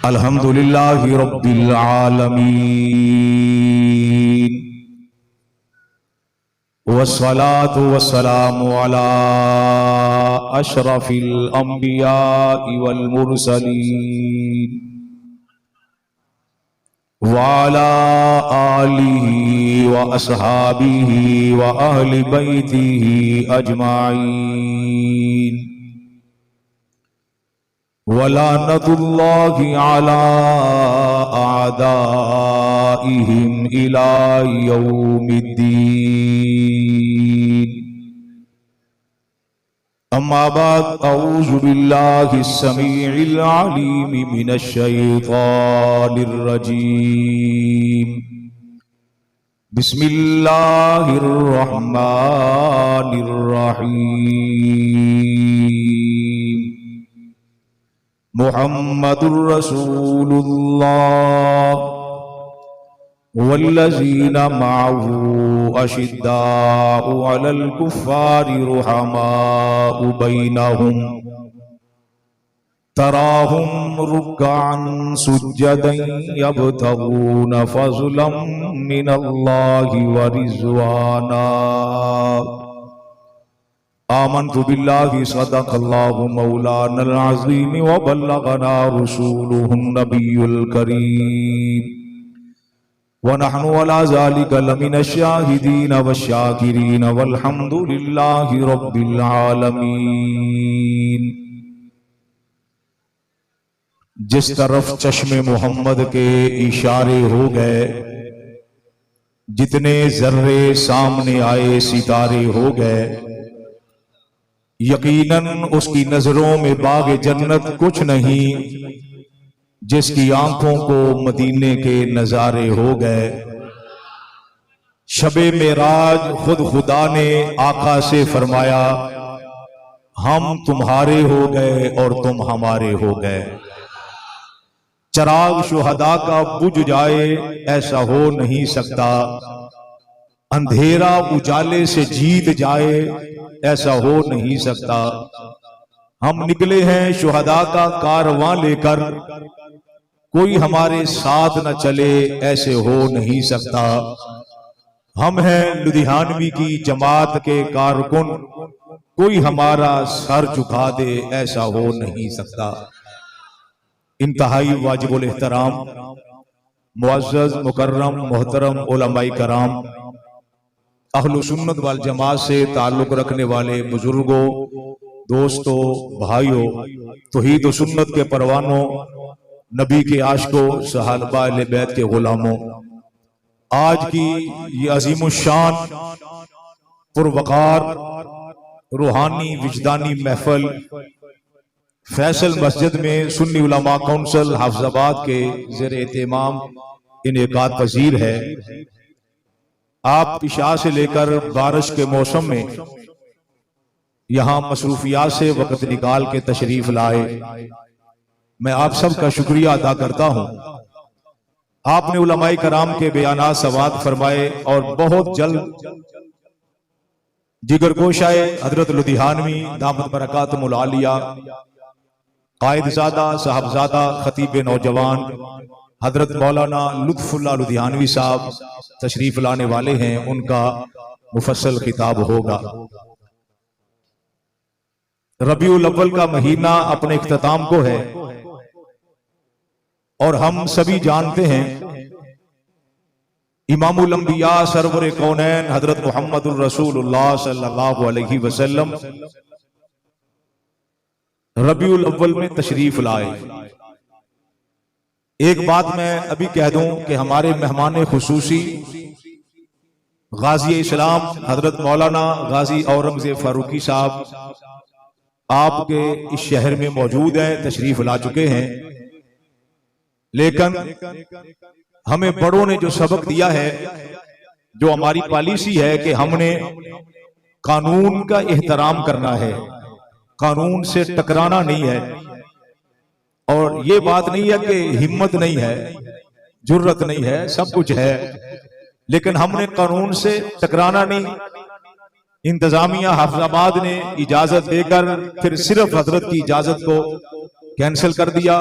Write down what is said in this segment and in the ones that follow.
अल्हम्दुलिल्लाहि रब्बिल आलमीन वस्सलातु वस्सलामु अला अशरफिल अंबिया'i वल मुरसलीन वाला आलिहि व अस्हाबिहि व अहलि बैतिहि अजमाइन वलानतुल्लाहि अला आदाइहिम इला यौमिद्दीन। अम्मा बाद औज़ु बिल्लाहि स्समीइल अलीम मिनश शैतानिर रजीम। बिस्मिल्लाहिर रहमानिर रहीम। मुहम्मदुर रसूलुल्लाह वल्लज़ीना मअहू अशिद्दाउ अलल कुफ़्फ़ारि रुहमाउ बैनहुम तराहुम रुक्अन सुज्जदन यब्तगून फ़ज़लन मिनल्लाहि व रिज़वाना। आमन्तु बिल्लाहि सदक़ल्लाहु मौलानल अज़ीम व बल्लगना रसूलुहुन नबियुल करीम व नहनु अला ज़ालिका लमिनश शाहिदीन वश्शाकिरीन वल्हम्दुलिल्लाहि रब्बिल आलमीन। जिस तरफ चश्मे मोहम्मद के इशारे हो गए, जितने जर्रे सामने आए सितारे हो गए, यकीनन उसकी नजरों में बाग जन्नत कुछ नहीं, जिसकी आंखों को मदीने के नजारे हो गए। शबे मेराज खुद खुदा ने आका से फरमाया, हम तुम्हारे हो गए और तुम हमारे हो गए। चराग शुहदा का बुझ जाए ऐसा हो नहीं सकता, अंधेरा उजाले से जीत जाए ऐसा हो नहीं सकता। हम निकले हैं शुहदा का कारवां लेकर, कोई हमारे साथ न चले ऐसे हो नहीं सकता। हम हैं लुधियानवी की जमात के कारकुन, कोई हमारा सर झुका दे ऐसा हो नहीं सकता। इंतहाई वाजिबुल एहतराम मुअज़्ज़ज़ मुकर्रम मोहतरम उलमाए कराम, अहलु सुन्नत वल जमात से ताल्लुक रखने वाले बुजुर्गों, दोस्तों, भाइयों, तौहीद व सुन्नत के परवानों, नबी के आशिकों, सहाबा अहले बैत के गुलामों, आज की ये अज़ीमुश्शान पुरवकार रूहानी विजदानी महफिल फैसल मस्जिद में सुन्नी उलमा काउंसिल हाफिजाबाद के ज़ेर एहतमाम इनेकात पजीर है। आप इशा से लेकर बारिश के मौसम में यहाँ मसरूफियात से वक़्त निकाल के तशरीफ लाए, मैं आप सब का शुक्रिया अदा करता हूँ। आपने उलमाए कराम के बयानात सवाद फरमाए और बहुत जल्द जिगर गोशाए हजरत लुधियानवी दामत बरकातुहुल आलिया कायदजादा साहबजादा खतीब नौजवान हजरत मौलाना लुत्फुल्लाह लुधियानवी साहब तशरीफ लाने वाले हैं, उनका मुफस्सल खिताब होगा। रबीउल अव्वल का महीना अपने इख्तिताम को है और हम सभी जानते हैं इमामुल अंबिया सरवर कौनैन हजरत मुहम्मदुर रसूलुल्लाह सल्लल्लाहु अलैहि वसल्लम रबीउल अव्वल में तशरीफ लाए। एक बात मैं अभी कह दूं कि हमारे मेहमान खुसूसी गाजी इस्लाम हजरत मौलाना गाजी औरंगजेब फारूकी साहब आपके इस शहर में मौजूद हैं, तशरीफ ला चुके हैं। लेकिन हमें बड़ों ने जो सबक दिया है, जो हमारी पॉलिसी है कि हमने कानून का एहतराम करना है, कानून से टकराना नहीं है। और ये बात नहीं है कि हिम्मत नहीं है, जुर्रत नहीं है, सब कुछ है, लेकिन हमने कानून से टकराना नहीं, इंतजामिया हाफिजाबाद ने इजाजत देकर फिर सिर्फ हजरत की इजाजत को कैंसिल कर दिया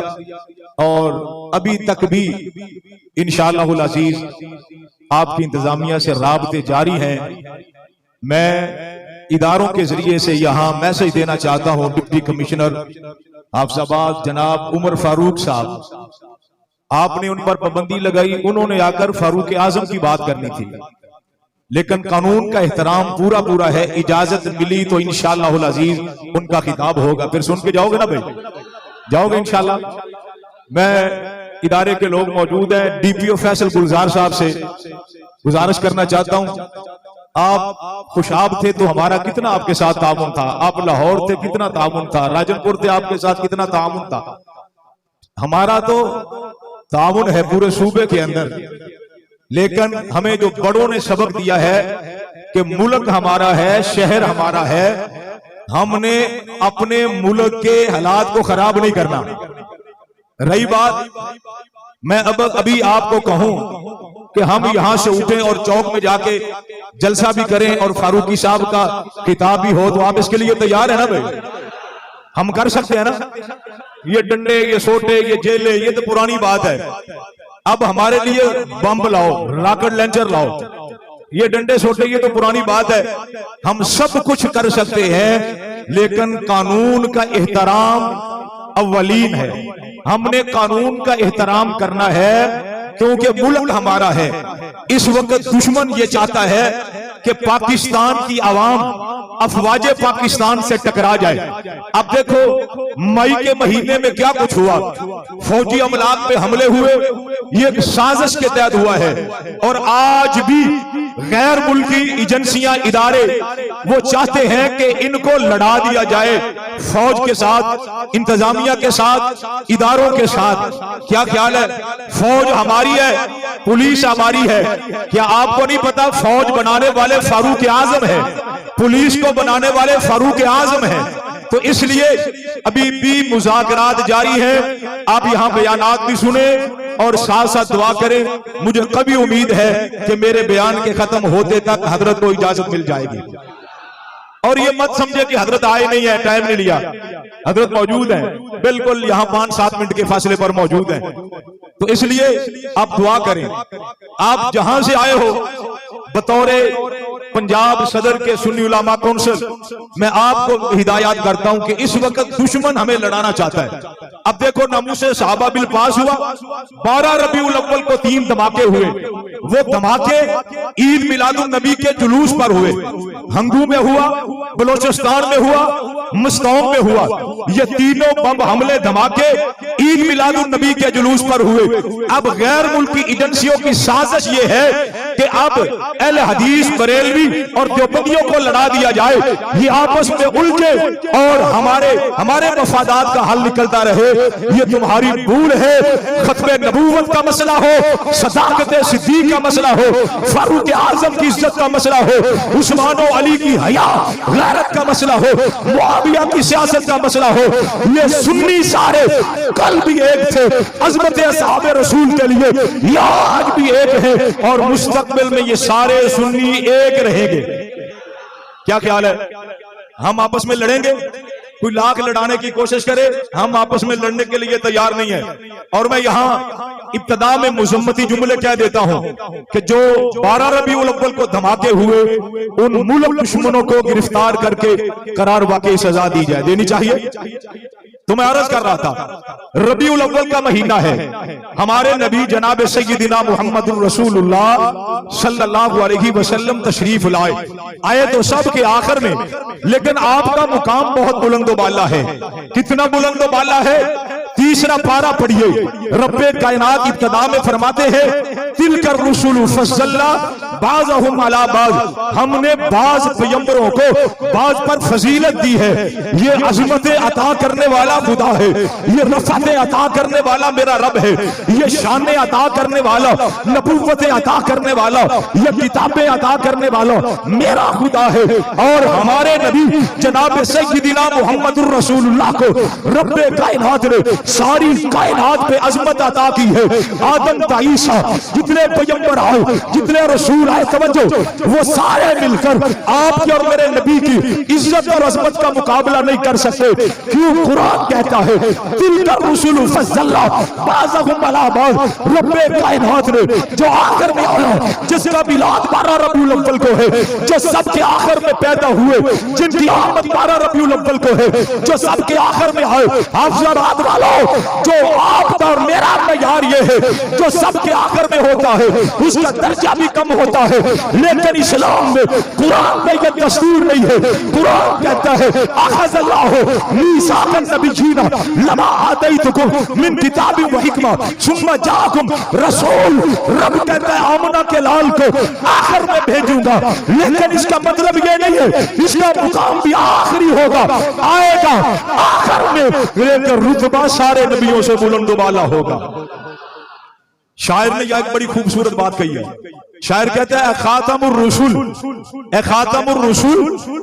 और अभी तक भी इंशाअल्लाहुल अजीज आपकी इंतजामिया से राबते जारी हैं। मैं इदारों के जरिए से यहाँ मैसेज देना चाहता हूँ डिप्टी कमिश्नर हाफिजाबाद जनाब उमर फारूक साहब, आपने उन पर पाबंदी लगाई, उन्होंने आकर फारूक आजम की बात करनी थी, लेकिन कानून का एहतराम पूरा पूरा है। इजाजत मिली तो इंशाअल्लाहुल अजीज उनका खिताब होगा, फिर सुन के जाओगे ना भाई, जाओगे इंशाअल्लाह। मैं इदारे के लोग मौजूद हैं, डीपीओ फैसल गुलजार साहब से गुजारिश करना चाहता हूं, आप खुशाब थे तो हमारा कितना आपके साथ तामुन था, आप लाहौर थे कितना तामुन था, राजनपुर थे आपके साथ कितना तामुन था, हमारा तो तामुन है पूरे सूबे के अंदर। लेकिन हमें जो बड़ों ने सबक दिया है कि मुल्क हमारा है, शहर हमारा है, हमने अपने मुल्क के हालात को खराब नहीं करना। रही बात, मैं अब अभी आपको कहूं कि हम यहां से उठें और चौक में जाके जलसा भी करें और फारूकी साहब का किताब भी हो, तो आप इसके लिए तैयार है ना भाई? हम कर सकते हैं ना? ये डंडे, ये सोटे, ये जेले, ये तो पुरानी बात है। अब हमारे लिए बम लाओ, रॉकेट लॉन्चर लाओ, ये डंडे सोटे ये तो पुरानी बात है। हम सब कुछ कर सकते हैं, लेकिन कानून का एहतराम अव्वलीन है। हमने कानून का एहतराम करना है क्योंकि मुल्क हमारा है। इस वक्त दुश्मन ये चाहता है कि पाकिस्तान की आवाम अफवाजे पाकिस्तान से टकरा जाए। अब देखो मई के महीने में क्या कुछ हुआ, फौजी अमलाक पे हमले हुए, ये एक साजिश के तहत हुआ है। और आज भी गैर मुल्की एजेंसियां, इदारे वो चाहते हैं कि इनको लड़ा दिया जाए फौज के साथ, इंतजामिया के साथ, इदारों के साथ। क्या ख्याल है? फौज हमारी है, पुलिस हमारी है। क्या आपको नहीं पता फौज बनाने वाले फारूक आजम है, पुलिस को बनाने वाले फारूक आजम है? तो इसलिए अभी भी मुज़ाकरात जारी है। आप यहाँ बयानात भी सुने और साथ साथ दुआ करें। मुझे कभी उम्मीद है कि मेरे बयान के खत्म होते तक हजरत को इजाजत मिल जाएगी। और ये मत समझे कि हजरत आए नहीं है, टाइम नहीं लिया, हजरत मौजूद हैं, बिल्कुल यहाँ 5-7 मिनट के फासले पर मौजूद हैं। तो इसलिए आप दुआ करें। आप जहां से आए हो, बतौरे पंजाब सदर के सुन्नी उलमा कौंसिल, मैं आपको हिदायत करता हूं कि इस वक्त दुश्मन हमें लड़ाना चाहता है। अब देखो नामूसे सहाबा बिल पास हुआ, 12 रबीउल अव्वल को 3 धमाके हुए। वो धमाके ईद मिलादुन नबी के जुलूस पर हुए, हंगू में हुआ, बलोचिस्तान में हुआ, मस्तौम में हुआ। ये तीनों बम हमले धमाके ईद मिलादुन नबी के जुलूस पर हुए। अब गैर मुल्की एजेंसियों की साजिश ये है कि अब अहले हदीस, बरेलवी और देवबंदियों को लड़ा दिया जाए, ये आपस में उलझे और हमारे मफादात का हल निकलता रहे। ये तुम्हारी भूल है। खत्मे नबूवत का मसला हो, सदाकत सिद्दीक का मसला हो, फारूक आजम की इज्जत का मसला हो, उस्मान और अली की हया गैरत का मसला हो, मुआविया की सियासत का मसला हो, ये सुन्नी सारे कल भी एक थे अज़मत असहाबे रसूल के लिए, ये आज भी एक है और मुस्तकबिल में ये सारे सुन्नी एक रहेंगे। क्या ख्याल है? हम आपस में लड़ेंगे? कोई लाख लड़ाने की कोशिश करे, हम आपस में लड़ने के लिए तैयार नहीं है। और मैं यहाँ इब्तदा में मुजम्मती जुमले कह देता हूँ कि जो 12 रबीउल अव्वल को धमाके हुए, उन मुल्क दुश्मनों को गिरफ्तार करके करार वाकई सजा दी जाए, देनी चाहिए। तो मैं अर्ज कर रहा था, रबीउल अव्वल का महीना है, हमारे नबी जनाब सय्यिदिना मुहम्मदुर रसूलुल्लाह सल्लल्लाहु अलैहि वसल्लम तशरीफ लाए। आए तो सब के आखिर में, लेकिन आपका मुकाम बहुत बुलंद बाला है। कितना बुलंद बाला है? 3रा पारा पढ़िए। रब्बे कायनात इब्तिदा में फरमाते हैं, तिलकर रुसुलु फज़्ज़लना बाज़हुम अला बाज़, हमने बाज पैगंबरों को बाज पर फजीलत दी है। ये अज़मतें अता करने वाला खुदा है, ये रफ़अतें अता करने वाला मेरा रब है, ये शानें अता करने वाला, नबुव्वतें अता करने वाला, ये किताबें अता करने वाला मेरा खुदा है। और हमारे नबी जनाब सय्यिदिना मुहम्मदुर रसूलुल्लाह को रब्बे कायनात ने सारी कायनात पे अजमत अता की है। आदम ता ईसा जितने पैगंबर आए, जितने रसूल आए, तवज्जो, वो सारे मिलकर आपके और मेरे नबी की इज्जत और अजमत का मुकाबला नहीं कर सकते। क्यों? कुरान कहता है तिलका रुसुल फज़्ज़लना बाज़हुम अला बाज़। रब्बे कायनात ने जो आखिर में आया, जिसका मिलाद 12 रबीउल अव्वल को है, जो सबके आखिर में पैदा हुए, जिनकी आमद 12 रबीउल अव्वल को है, जो सबके आखिर में आए। हाफ़िज़ रात वालों, जो आपका और मेरा मयार ये है, जो सबके आखिर में होता है उसका दर्जा भी कम होता है। लेकिन इस्लाम में, कुरान में यह दस्तूर नहीं है। कुरान कहता है अख़ज़ल्लाहु मीसाक़न नबिय्यीना लमा आतैतुकुम मिन किताबिन व हिकमा सुम्मा जाअकुम रसूल। रब कहता है आमना के लाल को आखिर में भेजूंगा, लेकिन इसका मतलब ये नहीं है इसका मुकाम भी आखिरी होगा, आएगा आखिर में, लेकिन रुतबा सारे नबियों से बुलंद वाला होगा। शायर ने यह एक बड़ी खूबसूरत बात कही है। शायर कहता है खातमुर रसूल, ए खातमुर रसूल,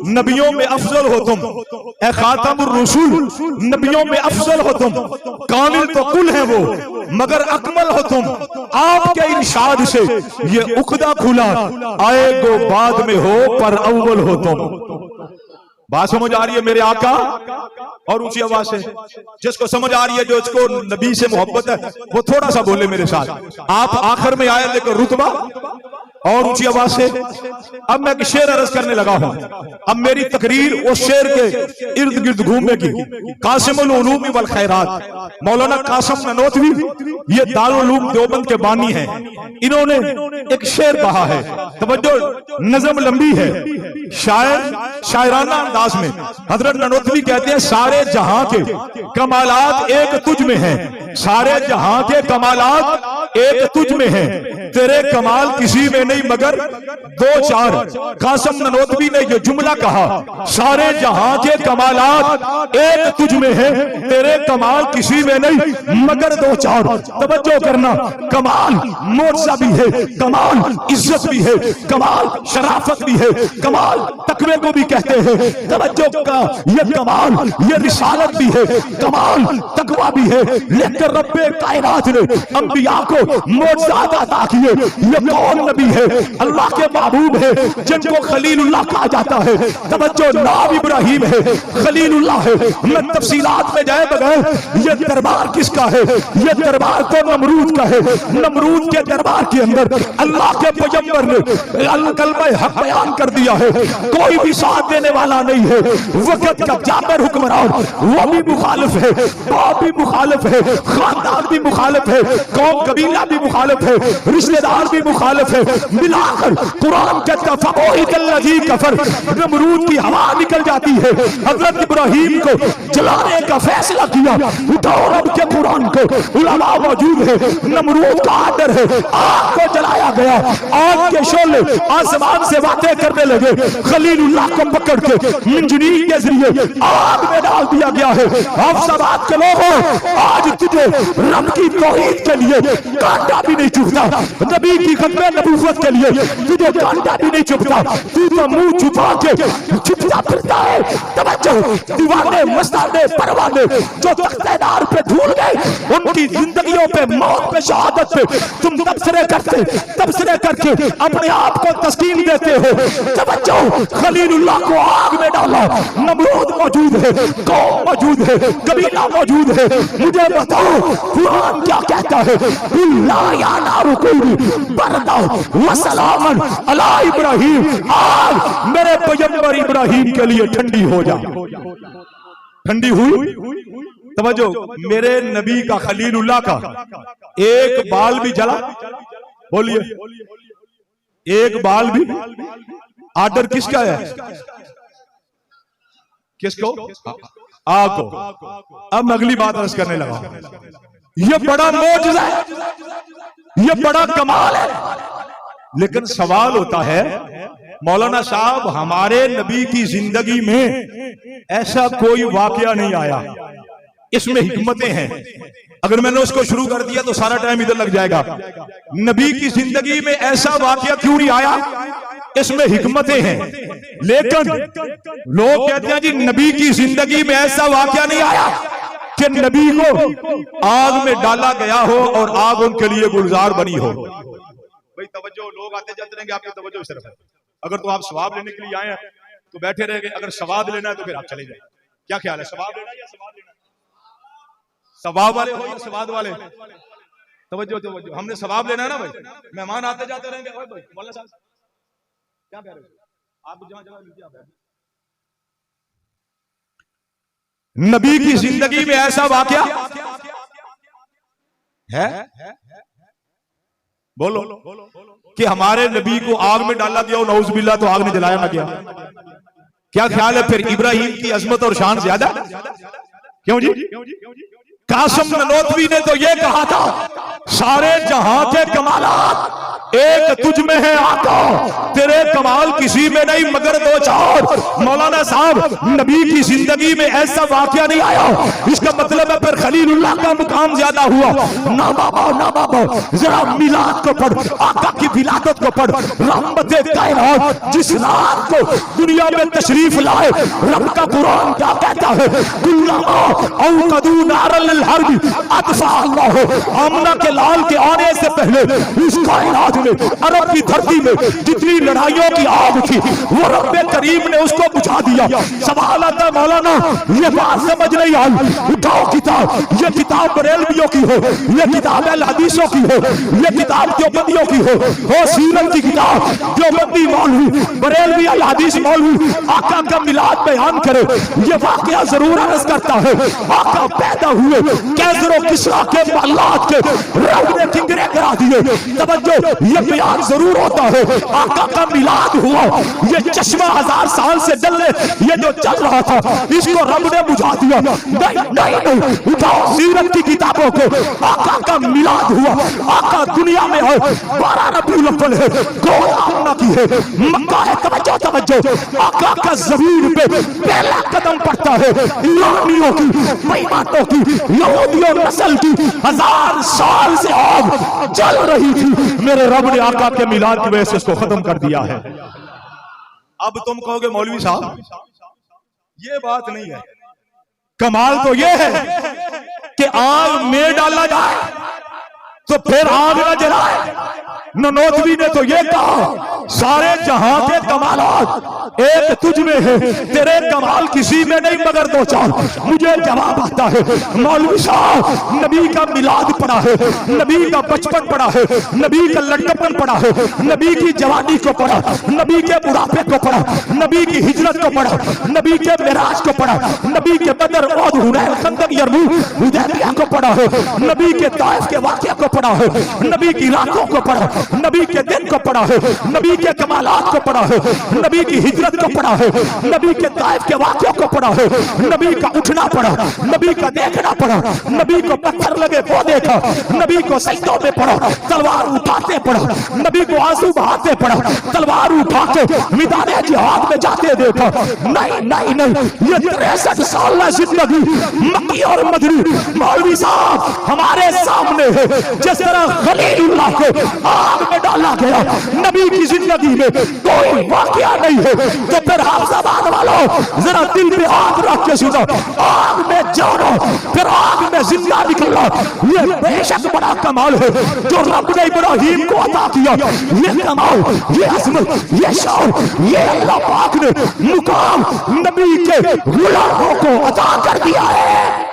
नबियों में अफजल हो तुम। ए खातमुर रसूल, नबियों में अफजल हो तुम। कामिल तो कुल है वो, मगर अकमल हो तुम। आपके इरशाद से ये उकदा खुला, आए गो बाद में हो पर अव्वल हो तुम। बात समझ आ रही है मेरे आका? और ऊंची आवाज से जिसको समझ आ रही है, जो इसको नबी से मोहब्बत है, वो थोड़ा सा बोले मेरे साथ। आप आखिर में आए, लेकिन रुतबा। और ऊंची आवाज से अब मैं एक शेर अर्ज करने लगा हूं। अब मेरी तकरीर उस शेर के इर्द गिर्द घूमेगी। कासिमुल उलूम वल खैरात, मौलाना कासिम ननोतवी, ये दारुल उलूम देवबंद के बानी हैं। इन्होंने एक शेर कहा है, तवज्जो, नज़म लंबी है। शायर शायराना अंदाज में हजरत ननोतवी कहते हैं सारे जहां के कमालात एक तुझ में हैं। सारे जहां के कमालात एक तुझ में हैं, तेरे कमाल किसी में नहीं मगर दो चार। कासिम ननोतवी ने यह जुमला कहा, सारे जहां के कमालात एक तुझ में हैं, तेरे कमाल किसी में नहीं मगर दो चार। तवज्जो करना, कमाल मोर्चा भी है, कमाल इज्जत भी है, कमाल शराफत भी है, कमाल तकवे को भी कहते हैं। तवज्जो का ये कमाल, ये रिसालत भी है, कमाल तकवा भी है। लेकिन रब्बे कायनात ने अंबिया को मोअज़्ज़ात अता किए। ये कौन नबी है? अल्लाह के महबूब है, जिनको खलीलुल्लाह कहा जाता है। तवज्जो, नाम इब्राहिम है, खलीलुल्लाह है। मैं तफसीलात में जाए बगैर, ये दरबार किसका है? ये दरबार तो नमरूद का है। नमरूद के दरबार के अंदर अल्लाह के पैगंबर ने कलमा हक बयान कर दिया है, कोई भी साथ देने वाला नहीं है। वक्त का जाबिर हुक्मरान वो भी मुखालिफ है, बाप भी मुखालिफ है, खानदान भी मुखालिफ है, कौम कबीला भी मुखालिफ है, रिश्तेदार भी मुखालिफ है। मिलाकर कुरान कहता फक़ोहितल्लज़ी कफ़र, नमरूद की हवा निकल जाती है। हजरत इब्राहिम को जलाने का फैसला किया, उठाओ रब के कुरान को। उलमा मौजूद है, नमरूद का आर्डर है, आग को जलाया गया। आग के शोले आसमान से बातें करने लगे। खलीलुल्लाह को पकड़ के इंजीनियर के जरिए आग में डाल दिया गया है। आप सब बात के लोगों, आज तुझे रब की तौहीद के लिए कांटा भी नहीं चुभता, नबी की खत्मे नबूवत के लिए तुझे कांटा भी नहीं चुभता। तू तो मुंह छुपा के छुपता फिरता है। तवज्जो, दीवाने मस्ताने परवाने जो तख्तेदार पे धूल गए, उनकी जिंदगियों पे, मौत पे, शहादत पे तुम तबसरे करके अपने आप को तस्कीन देते हो। तवज्जो, खलीलुल्लाह को आग में डाला, नमरूद मौजूद है, कौम मौजूद है, कबीला मौजूद है। मुझे बताओ कुरान क्या कहता है? बिल्लाह या नारु कूनी बरदा व सलामन अला इब्राहिम। आग मेरे पैगंबर इब्राहिम के लिए ठंडी हो जा। ठंडी हुई। तवज्जो, मेरे नबी का, खलीलुल्लाह का एक बाल भी जला? बोलिए, एक बाल भी? आर्डर किसका है? किसको? आपको। अब मैं अगली बात अर्ज करने लगा। ये बड़ा मौजज़ा है, ये बड़ा कमाल है। लेकिन सवाल होता है, मौलाना साहब हमारे नबी की जिंदगी में ऐसा कोई वाकया नहीं आया, इसमें हिकमतें हैं। अगर मैंने उसको शुरू कर दिया तो सारा टाइम इधर लग जाएगा। नबी की जिंदगी में ऐसा वाकया क्यों नहीं आया? इसमें हिकमतें हैं। लेकिन लोग कहते हैं जी नबी की जिंदगी में ऐसा वाकया नहीं आया, कि नबी को आग में डाला गया हो और आग उनके लिए गुलजार बनी हो। भाई तवज्जो, लोग आते जाते रहेंगे, आपकी तवज्जो सिर्फ है। अगर तो आप सवाब लेने के लिए आए हैं तो बैठे रहेंगे, अगर सवाब लेना है तो फिर आप चले जाए। क्या ख्याल है, सवाब लेना या सवाब लेना? सवाब वाले हो या सवाब वाले? तवज्जो तवज्जो, हमने सवाब लेना है ना भाई। मेहमान आते जाते रहेंगे। ओए भाई मौलाना साहब क्या कह रहे हो आप? जहां जगह मिलती है नबी की जिंदगी में ऐसा वाकया है, बोलो कि हमारे नबी को आग में डाला गया और नौजुबिल्लाह तो आग में जलाया ना गया। क्या ख्याल है फिर इब्राहिम की अजमत और शान ज्यादा? क्यों जी? कासिम ननोतवी ने तो ये कहा था, सारे जहां के कमालात एक तुझ में है आका, तेरे कमाल किसी में नहीं मगर दो चार। मौलाना साहब नबी की जिंदगी में ऐसा वाकया नहीं आया, इसका मतलब है फिर खलीलुल्लाह का मुकाम ज्यादा हुआ। ना बाबा जरा मिलाद को पढ़, आका की विलादत को पढ़। रहमते कायनात जिस रात को दुनिया में तशरीफ लाए, रब का कुरान क्या कहता है? कुल्लमा औकदू नारल हर्ब अतफा अल्लाह। आमना के लाल के आने से पहले इस कायनात में, अरब की धरती में जितनी लड़ाइयों की आग थी वो रब्बे करीम ने उसको बुझा दिया। सवाल आता मौलाना ये बात समझ नहीं आई, उठाओ किताब, ये किताब बरेलवियों की हो, ये किताब अहले हदीसों की हो, ये किताब देवबंदियों की हो सीरत की किताब देवबंदी मौलवी बरेलवी अहले हदीस मौलवी आका का मिलाद बयान करे। ये वाकया जरूर अर्ज करता है, आका पैदा हुए कैसर और किस्रा के महलात के रब ने किंगरे करा दिए। तवज्जो, ये बयान जरूर होता है, आका का मिलाद हुआ, ये चश्मा 1000 साल से जलने ये जो चल रहा था इसको रब ने बुझा दिया। नहीं, उठाओ सीरत की किताबों को, आका का मिलाद हुआ, आका दुनिया में है, 12 रबीउल अव्वल है, गोला की है, मक्का है। तवज्जो, आका का जमीन पे पहला कदम पड़ता है ईरानियों की, बेईमानों की, यहूदियों नस्ल की 1000 साल से आग जल रही थी, मेरे रब ने आका के मिलाद की वजह से इसको खत्म कर दिया है। अब तुम कहोगे मौलवी साहब ये बात नहीं है, कमाल तो ये है कि आग में डाला जाए तो फिर आग न जलाए। ननोतवी ने तो ये कहा, सारे जहां के कमालात एक तुझ में है, तेरे कमाल किसी में नहीं मगर दो चार। मुझे जवाब आता है मौलवी साहब नबी का मिलाद पढ़ा है, नबी का बचपन पढ़ा है, नबी का लड़कपन पढ़ा है, नबी की जवानी को पढ़ा, नबी के बुढ़ापे को पढ़ा, नबी की हिजरत को पढ़ा, नबी के मेराज को पढ़ा, नबी के बदर औद हुनैन खंदक यरमूक हुदैबिया को पढ़ा है, नबी के ताइफ के वाक़या को पढ़ा है, नबी की रातों को पढ़ा, नबी के दिन को पढ़ा है, नबी के कमालात को पढ़ा है, नबी की हिजरत को पढ़ा है, नबी के ताइफ के वाक़या को पढ़ा है, नबी का उठना पढ़ा, नबी का देखना पढ़ा, नबी को पत्थर लगे वो देखा, नबी को सजदों में पढ़ा, तलवार उठाते पढ़ा, नबी को आंसू बहाते पढ़ा, तलवार उठा के मैदान जिहाद में जाते देखा। नहीं, ये 63 साल जिंदगी मक्की और मदनी मौलवी साहब हमारे सामने है। जिस तरह खलीलुल्लाह को आग में डाला गया, नबी की जिंदगी में कोई वाकया नहीं है, तो फिर हाफिजाबाद वालों जरा दिल पे आग रख के सुनो, आग में जाना फिर आग में जिंदा निकलना, ये बेशक बड़ा कमाल है जो रब ने इब्राहिम को अता किया। ये कमाल, ये अज़मत, ये शान, ये अल्लाह पाक ने मुकाम नबी के गुलामों को अता कर दिया है।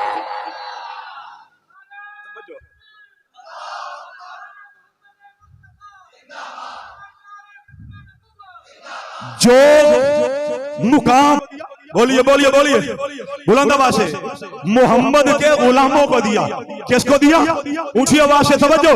जो मुकाम बोलिए बुलंद आवाज से मोहम्मद के गुलामों को दिया, किसको दिया? ऊंची आवाज से तवज्जो,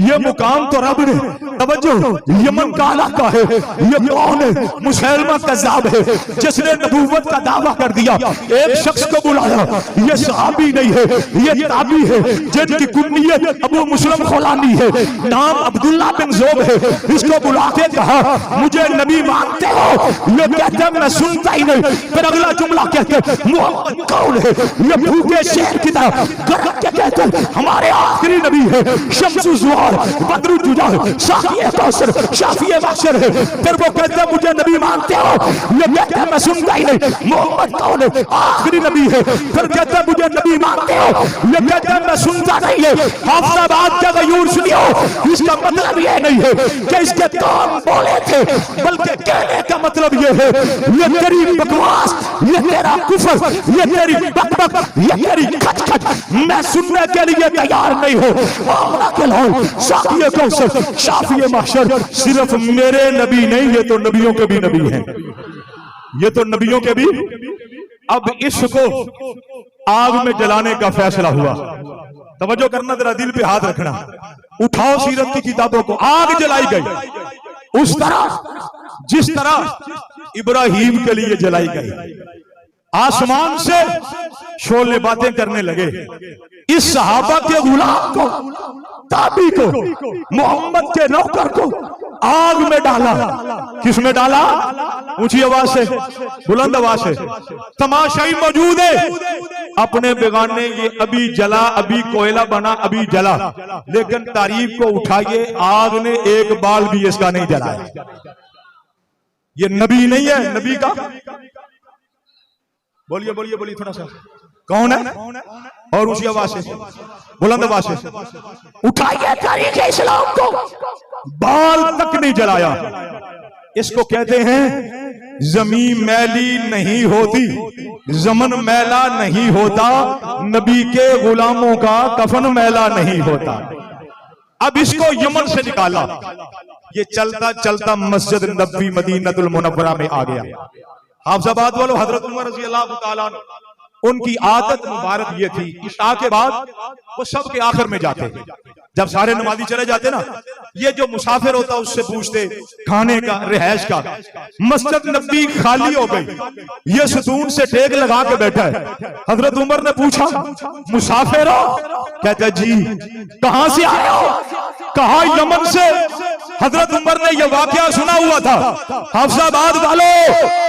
ये मुकाम तो रब ने, तवज्जो, यमन का इलाका है, ये कौन है? मुसलमान कज़्ज़ाब है जिसने नबूवत का दावा कर दिया। एक शख्स को बुलाया, ये सहाबी नहीं है, ये ताबी है जिनकी कुन्नियत अबू मुस्लिम खुलानी है, नाम अब्दुल्ला बिन ज़ोब है। इसको बुला के कहा मुझे नबी मानते हो? ये कहते मैं सुनता ही नहीं। फिर अगला जुमला कहते मोहम्मद कौन है? ये भूखे शेर की तरह गरज के कहते हमारे आखिरी नबी है, शम्सु ज़ुहार, बद्रुल जुजाल, शाफ़िए कौसर, शाफ़िए महशर है। फिर वो कहते मुझे नबी मानते हो? ये कहते मैं सुनता ही नहीं। मोहम्मद कौन है? आखिरी नबी है। फिर कहते मुझे मुझे नबी मानते हो? ये कहते हैं मैं सुनता नहीं है। हाफिजाबाद का गयूर सुनियो, इसका मतलब ये नहीं है कि इसके कान बोले थे, बल्कि कहने का मतलब ये है ये तेरी बकवास, ये तेरा कुफर, ये तेरी बकबक, ये तेरी खचखच मैं सुनने के लिए तैयार नहीं हूं। आमना के लाल शाफिए कौसर शाफिए महशर सिर्फ मेरे नबी नहीं, ये तो नबियों के भी नबी हैं, ये तो नबियों के भी। अब इसको आग में जलाने का फैसला हुआ। तवज्जो करना, जरा दिल पे हाथ रखना। उठाओ सीरत की किताबों को, आग जलाई गई उस तरह जिस तरह इब्राहिम के लिए जलाई गई। आसमान से शोले बातें करने लगे। इस सहाबा के गुलाम को, ताबी को, मोहम्मद के नौकर को आग में डाला। किस में डाला? ऊंची आवाज से, बुलंद आवाज से। तमाशाई मौजूद है अपने बेगाने, ये अभी जला, अभी कोयला बना, अभी जला, लेकिन तारीफ को उठाइए, आग ने एक बाल भी इसका नहीं जलाया। ये नबी नहीं है, नबी का बोलिए बोलिए बोलिए थोड़ा सा, कौन है? और ऊंची आवाज से, बुलंद आवाज से उठाइए तारीख इस्लाम को, बाल तक नहीं जलाया। इसको कहते हैं जमीन मैली नहीं होती, जमन मैला नहीं होता, नबी के गुलामों का कफन मैला नहीं होता। अब इसको यमन से निकाला, ये चलता चलता मस्जिद नबवी मदीनतुल मुनव्वरा में आ गया। हाफिजाबाद वालों, हजरत उमर रज़ी अल्लाह तआला उनकी आदत मुबारक ये थी, इशा के बाद वो सब के आखिर में जाते। जब सारे नमाजी चले जाते ना, ये जो मुसाफिर होता उससे पूछते खाने का, रिहाइश का। मस्जिद नबी खाली हो गई, ये सतून से टेक लगा के बैठा है। हजरत उमर ने पूछा मुसाफिर हो? कहते जी। कहां से आए हो? कहा यमन से। हजरत उमर ने यह वाकया सुना हुआ था। हाफिजाबाद वालों,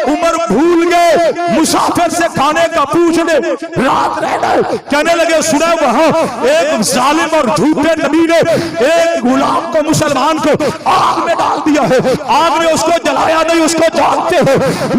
उमर भूल गए मुसाफिर से खाने का पूछने, रात रहने। कहने लगे सुना वहां एक जालिम और झूठे नबी ने एक गुलाम को, मुसलमान को आग में डाल दिया है। आग ने उसको जलाया नहीं, उसको जानते हो।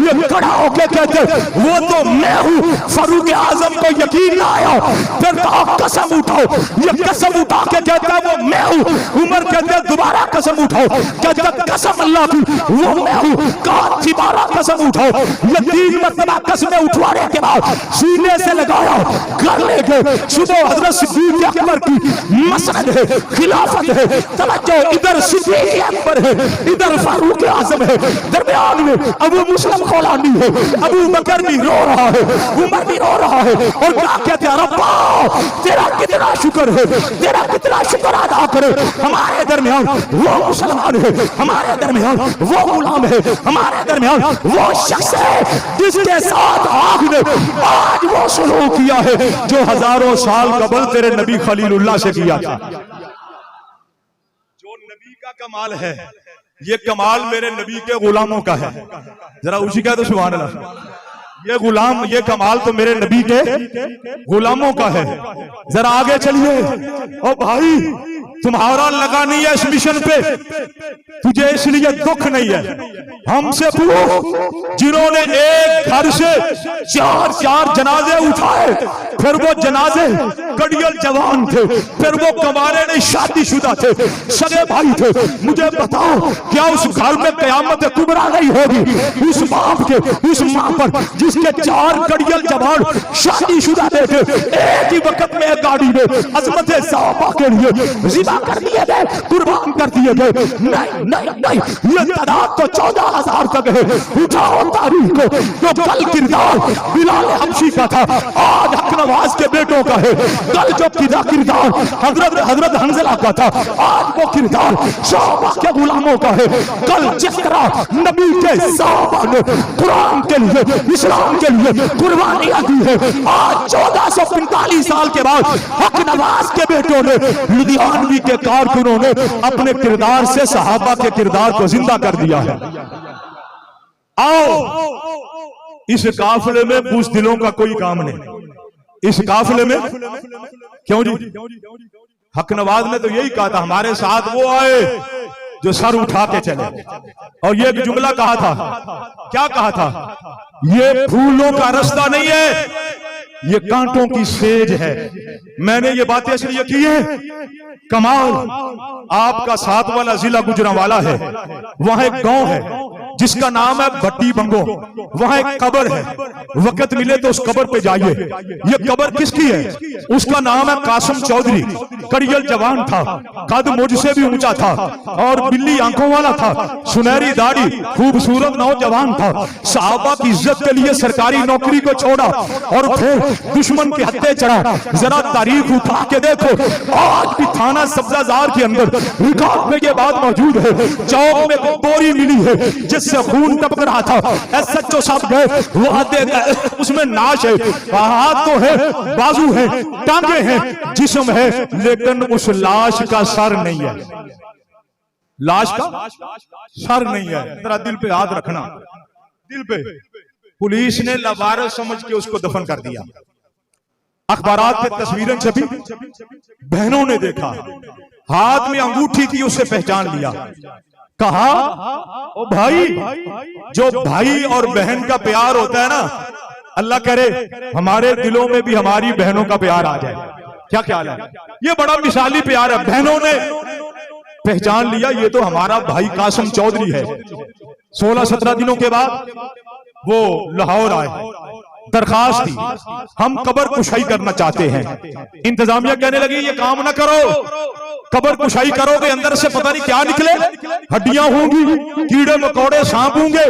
ये खड़ा होके कहते वो तो मैं हूं। फारूक आजम को यकीन ना आया, फिर कहा कसम उठाओ। ये कसम उठा के कहता वो मैं हूं। उमर कहते दोबारा कसम उठाओ, कहता कसम अल्लाह की वो मैं हूं। कहा दोबारा कसम उठाओ। ये 3 मरतबा कसमें उठवाने के बाद सीने से लगाया, घर ले गए। सुबह हजरत सिद्दीक अकबर की मसनद है, खिलाफत है। तवज्जो, इधर सिद्दीक अकबर है, इधर फारूक आजम है, दरमियान में अबू मुस्लिम खौलानी है। अबू बकर भी रो रहा है, उमर भी रो रहा है। और क्या कहते हैं, रब्बा तेरा कितना शुक्र है, तेरा कितना शुक्र अदा करे। हमारे दरमियान वो मुसलमान है, हमारे दरमियान वो गुलाम है, हमारे दरमियान वो शख्स है जिसके साथ आग ने आज वो सलूक किया है जो हजारों साल कबल तेरे नबी खलीलुल्लाह से किया था। जो नबी का कमाल है, ये कमाल मेरे नबी के गुलामों का है। जरा उसी का तो सुभान अल्लाह। ये गुलाम, ये कमाल तो मेरे नबी के गुलामों का है। जरा आगे चलिए। ओ भाई, तुम्हारा लगा नहीं है इस मिशन पे, तुझे इसलिए दुख नहीं है। हमसे पूछ जिन्होंने एक घर से 4 जनाजे उठाए, फिर वो जनाजे कड़ियल जवान थे, फिर वो कमारे नहीं शादीशुदा थे, सगे भाई थे। मुझे बताओ क्या उस घर में कयामत कुबरा नहीं होगी उस बाप के, उस मां पर जिसके 4 कड़ियल जवान शादीशुदा थे, एक ही वक्त में एक गाड़ी में अजमत सहाबा के लिए जिबा कर दिए गए, कुर्बान कर दिए गए। नहीं नहीं नहीं, ये तादाद तो 14,000 तक है। उठाओ तारीख को, तो कल किरदार बिलाल हबशी का था, आज हक नवाज के बेटों का है। कल जो किरदार हजरत हंजला का था, आज वो किरदार सहाबा के गुलामों का है। कल जिस तरह नबी के सहाबा ने कुरान के लिए, इस्लाम के लिए कुर्बानियां दी है, आज 1445 साल के बाद हक नवाज के बेटों ने, लुधियानवी के कारकुनों ने अपने किरदार से सहाबा के किरदार को जिंदा कर दिया है। आओ, इस काफिले में बुज़दिलों का कोई काम नहीं। इस काफिले में क्यों जी? हक नवाज ने तो यही कहा था, हमारे साथ वो आए जो सर उठा के चले। और ये एक जुमला कहा था, क्या कहा था? ये फूलों का रास्ता नहीं है, ये कांटों की सेज है। मैंने ये बातें इसलिए की है, कमाल। आपका साथ वाला जिला गुजरांवाला है, वहां एक गांव है जिसका नाम है भट्टी बंगो। वहां एक कब्र है, वक्त मिले तो उस कब्र पे जाइए। ये कब्र किसकी है? उसका नाम है कासिम चौधरी। कड़ियल जवान था, कद मुझसे भी ऊंचा था और बिल्ली आंखों वाला था, सुनहरी दाढ़ी, खूबसूरत नौजवान था। सहाबा की इज्जत के लिए सरकारी नौकरी को छोड़ा और फिर दुश्मन के हत्थे चढ़ा। जरा तारीख उठा के देखो, आज भी थाना सब्जाजार के अंदर रिकॉर्ड में ये बात मौजूद है। चौक में एक बोरी मिली है जिससे खून टपक रहा था। SHO साहब गए, वहां गए, उसमें नाश है, हाथ तो है, बाजू है, टांगे हैं, जिस्म है, लेकिन उस लाश का सर नहीं है। लाश का सर नहीं है। तेरा दिल पे हाथ रखना, दिल पे। पुलिस ने लावारिस समझ के उसको दफन कर दिया। अखबारात पे तस्वीरें छपी, बहनों ने देखा, हाथ में अंगूठी थी, उससे पहचान लिया। कहा, ओ भाई, जो भाई और बहन का प्यार होता है ना, अल्लाह करे हमारे दिलों में भी हमारी बहनों का प्यार आ जाए। क्या ख्याल है? ये बड़ा मिसाली प्यार है। बहनों ने पहचान लिया, ये तो हमारा भाई कासिम चौधरी है। 16-17 दिनों के बाद वो लाहौर आए, दरखास्त दी, हम कब्र कुशाई करना चाहते हैं। इंतजामिया कहने लगी, ये काम ना करो, कब्र कुशाई करोगे अंदर से पता नहीं क्या निकले, हड्डियां होंगी, कीड़े मकोड़े, सांप होंगे,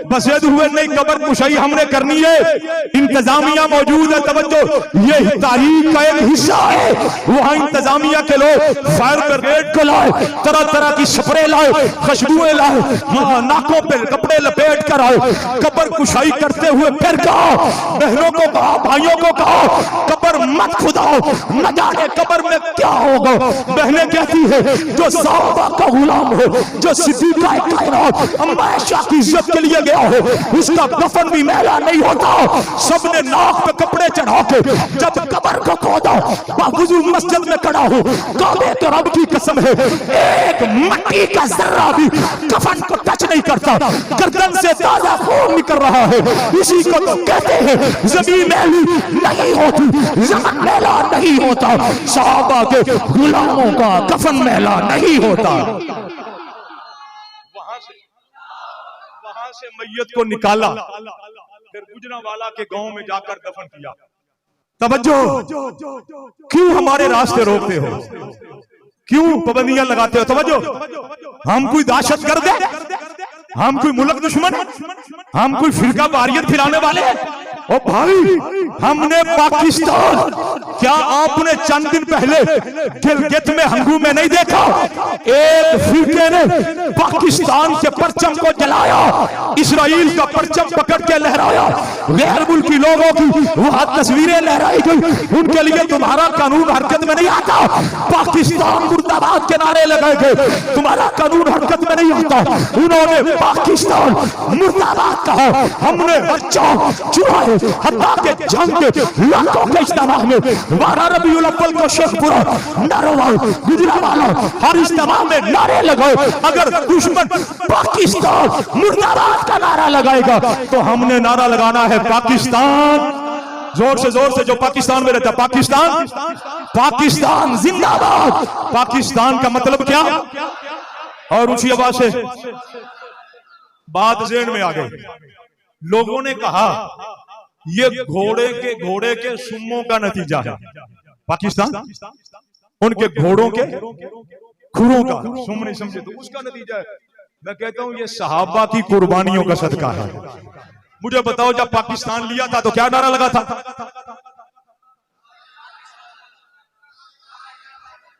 बसेद हुए नहीं। कब्र कुशाई हमने करनी है, इंतजामिया मौजूद है। तवज्जो, ये तारीख का एक हिस्सा है। वहां इंतजामिया के लोग फायर ब्रिगेड को लाए, तरह तरह की स्प्रे लाए, खुशबुएं लाए, नाकों पे कपड़े लपेट कर आए। कब्र कुशाई करते हुए फिर कहा, बहनों को कहा, भाइयों को कहा, कब्र मत खुदाओ, न जाने कब्र में क्या होगा। बहनें कहती है, जो सहाबा का गुलाम हो, जो सिद्दीक़ कायनात हमेशा की इज्जत के लिए गया हो, उसका कफन भी मैला नहीं होता। सबने नाक पे कपड़े चढ़ा के जब कब्र को खोदा, बावजू मस्जिद में खड़ा हो, काबे के रब की कसम है, एक मट्टी का जर्रा भी कफन को टच नहीं करता। गर्दन से ताजा खून निकल रहा है। इसी को तो कहते हैं, जमीन मैली नहीं होती, जमीन मैला नहीं होता। सहाबा के गुलामों का कफन मैला नहीं होता। वहां से मैयत को निकाला, फिर गुजरांवाला के गांव में जाकर दफन किया। तवज्जो, क्यों हमारे रास्ते रोकते हो? क्यों पाबंदियां लगाते हो? तवज्जो, हम कोई दहशतगर्द है? हम कोई मुल्क दुश्मन? हम कोई फिरका वारियत फैलाने वाले? ओ भाई, हमने पाकिस्तान, क्या आपने चंद दिन पहले गिलगित में हंगू में नहीं देखा? एक फिरके ने पाकिस्तान के परचम को जलाया, इसराइल का परचम पकड़ के लहराया। गैर मुल्की लोगों की वहां तस्वीरें लहराई गई। उनके लिए तुम्हारा कानून हरकत में नहीं आता। पाकिस्तान मुर्दाबाद के नारे लगाए गए, तुम्हारा कानून हरकत में नहीं आता। उन्होंने पाकिस्तान मुर्दाबाद कहा। हमने बच्चों चुराए, हत्ता के जंग के लाखों के इज्तिमा में 12 रबीउल अव्वल को शेखपुरा, नारोवाल, गुजरांवाला हर इज्तिमा में नारे लगाए। अगर दुश्मन पाकिस्तान मुर्दाबाद का नारा लगाएगा तो हमने नारा लगाना है पाकिस्तान, जोर से जो पाकिस्तान में रहता है, पाकिस्तान, पाकिस्तान जिंदाबाद। पाकिस्तान का मतलब क्या? और ऊंची आवाज से बात ज़हन में आ गई। लोगों ने कहा, ये घोड़े के सुम्मों का नतीजा है। पाकिस्तान उनके घोड़ों के खुरों का, सुम नहीं समझे तो उसका नतीजा है। मैं कहता हूं ये सहाबा की कुर्बानियों का सदका है। मुझे बताओ, जब पाकिस्तान लिया था तो क्या नारा लगा था?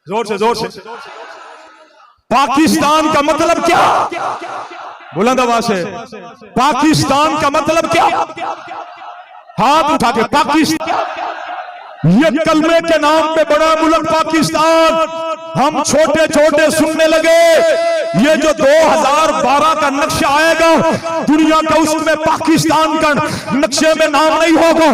जोर से पाकिस्तान का मतलब क्या? बुलंद आवाज से, पाकिस्तान का मतलब क्या? हाथ उठा के, पाकिस्तान, ये कलमे के नाम पे बड़ा मुल्क पाकिस्तान। हम छोटे छोटे सुनने लगे, ये जो 2012 का नक्शा आएगा दुनिया का, उसमें पाकिस्तान का नक्शे में नाम नहीं होगा।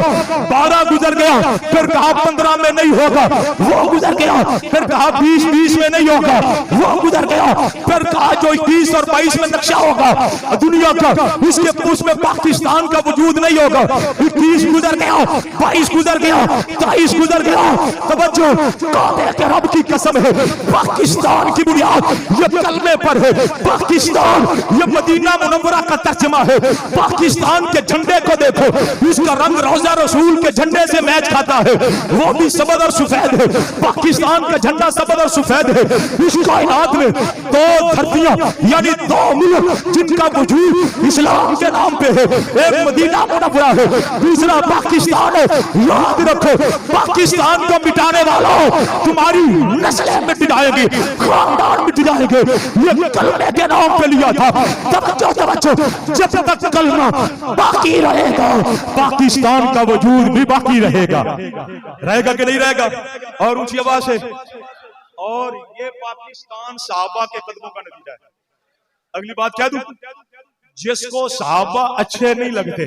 12 गुजर गया, फिर कहा 15 में नहीं होगा, वो गुजर गया, फिर कहा 20 में नहीं होगा, वो गुजर गया, फिर कहा जो 21 और 22 में नक्शा होगा दुनिया का, इसके उसमें पाकिस्तान का वजूद नहीं होगा। 21 गुजर गया, 22 गुजर गया, 23 गुजर गया। तवज्जो, काबे के रब की कसम है, पाकिस्तान की बुनियाद ये कलमे पर है। पाकिस्तान ये मदीना मुनव्वरा का तर्जमा है। पाकिस्तान के झंडे को देखो, इसका रंग रोजा रसूल के झंडे से मैच खाता है, वो भी सफेद और सफेद है। पाकिस्तान का झंडा सफेद और सफेद है। इस कायनात में 2 धरतियां यानी 2 मुल्क जिनका वजूद इस्लाम के नाम पे है, एक मदीना मुनव्वरा है, दूसरा पाकिस्तान है। याद रखो, पाकिस्तान को मिटाने वालों तुम्हारी नस्लें मिट जाएगी, खानदान मिट जाएंगे। ये कलमे के नाम पे लिया था। तवज्जो तवज्जो, जब तक कलमा बाकी रहेगा पाकिस्तान का वजूद भी बाकी रहेगा। रहेगा कि नहीं रहेगा? और ऊंची आवाज से, और ये पाकिस्तान सहाबा के कदमों का नतीजा है। अगली बात कह दूं, जिसको सहाबा अच्छे नहीं लगते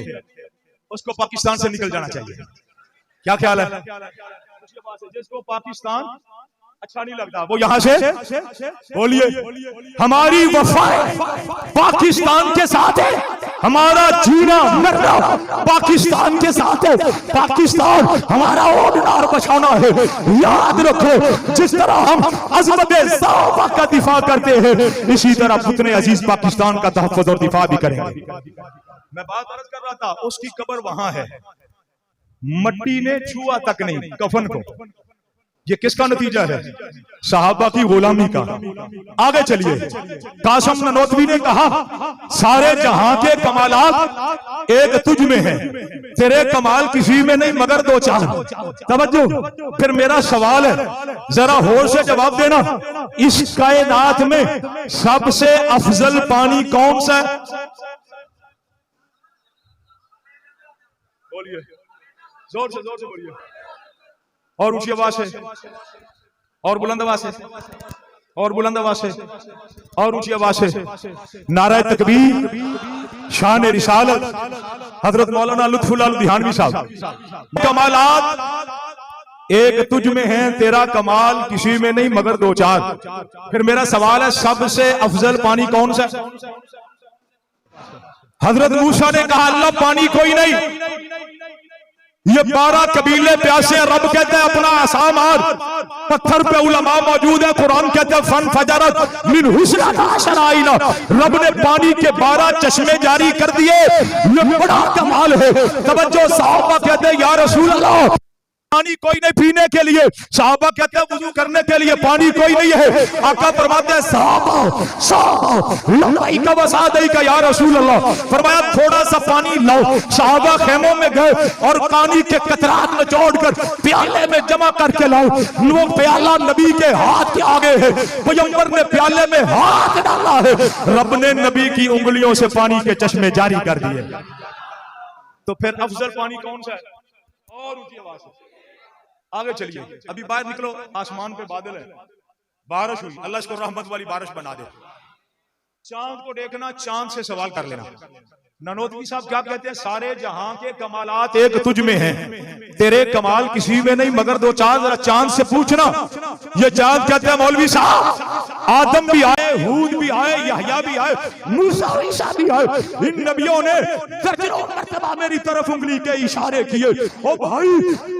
उसको पाकिस्तान से निकल जाना चाहिए। क्या ख्याल है? जिसको पाकिस्तान अच्छा नहीं लगता वो यहां से बोलिए। हमारी वफा पाकिस्तान के साथ है, हमारा जीना मरना पाकिस्तान के साथ है। पाकिस्तान हमारा ओढ़ना और बचाना है। याद रखो, जिस तरह हम अज़मत सहाबा का दिफा करते हैं, इसी तरह पुतने अजीज पाकिस्तान का तहफ़्फ़ुज़ और दिफा भी करेंगे। मैं बात अर्ज कर रहा था, उसकी कब्र वहां है, मट्टी ने छुआ तक नहीं कफन को। ये किसका नतीजा है? सहाबा की गुलामी का। आगे चलिए, कासिम ननोतवी ने कहा, सारे जहां के कमालात एक तुझ में है, तेरे कमाल किसी में नहीं मगर 2 चार। तवज्जो, फिर मेरा सवाल है, जरा होश से जवाब देना, इस कायनात में सबसे अफजल पानी कौन सा है? बोलिए, जोर से बोलिए, और ऊंची आवाज से, और बुलंद आवाज से, और बुलंद आवाज से, और ऊंची आवाज से। नारा तकबीर, शान रिसालत, हजरत मौलाना लुत्फुल्लाह लुधियानवी साहब। कमालात एक तुझ में है, तेरा कमाल किसी में नहीं मगर 2 चार। फिर मेरा सवाल है, सबसे अफजल पानी कौन सा? हजरत मूसा ने कहा, अल्लाह पानी कोई नहीं, ये 12 कबीले प्यासे हैं। रब कहते हैं अपना आसा मार, पत्थर पे उलमा मौजूद है। कुरान कहते हैं फन फजरत मिन हुस्ना शराइना, रब ने पानी के 12 चश्मे जारी कर दिए। ये बड़ा कमाल है। तवज्जो, सहाबा कहते हैं या रसूल अल्लाह पानी कोई नहीं पीने के लिए, सहाबा कहते हैं वुजू करने के लिए पानी कोई नहीं है। आका फरमाते हैं सहाबा लंबाई का वसादई का या रसूल अल्लाह, फरमाया थोड़ा सा पानी लाओ। सहाबा खेमों में गए और पानी के कतरात निचोड़ कर प्याले में जमा करके लाओ। वो प्याला नबी के हाथ के आगे है, पैगंबर ने प्याले में हाथ डाला है, रब ने नबी की उंगलियों से पानी के चश्मे जारी कर दिए। तो फिर अफजल पानी कौन सा है? और ऊंची आवाज से आगे चलिए। अभी बाहर निकलो, आसमान पे बादल है, बारिश हुई, अल्लाह इसको रहमत वाली बारिश बना दे। चांद को देखना, चांद से सवाल कर लेना। ननोतवी साहब क्या कहते हैं? सारे जहां के कमालात एक तुझ में हैं, तेरे कमाल किसी में नहीं मगर 2 चार। जरा चांद से पूछना। ये चांद कहते हैं मौलवी साहब, आदम भी आए, हूद भी आए, यहया भी आए, मूसा ईसा भी आए, इन नबियों ने दर्जनों मर्तबा मेरी तरफ उंगली के इशारे किए। ओ भाई,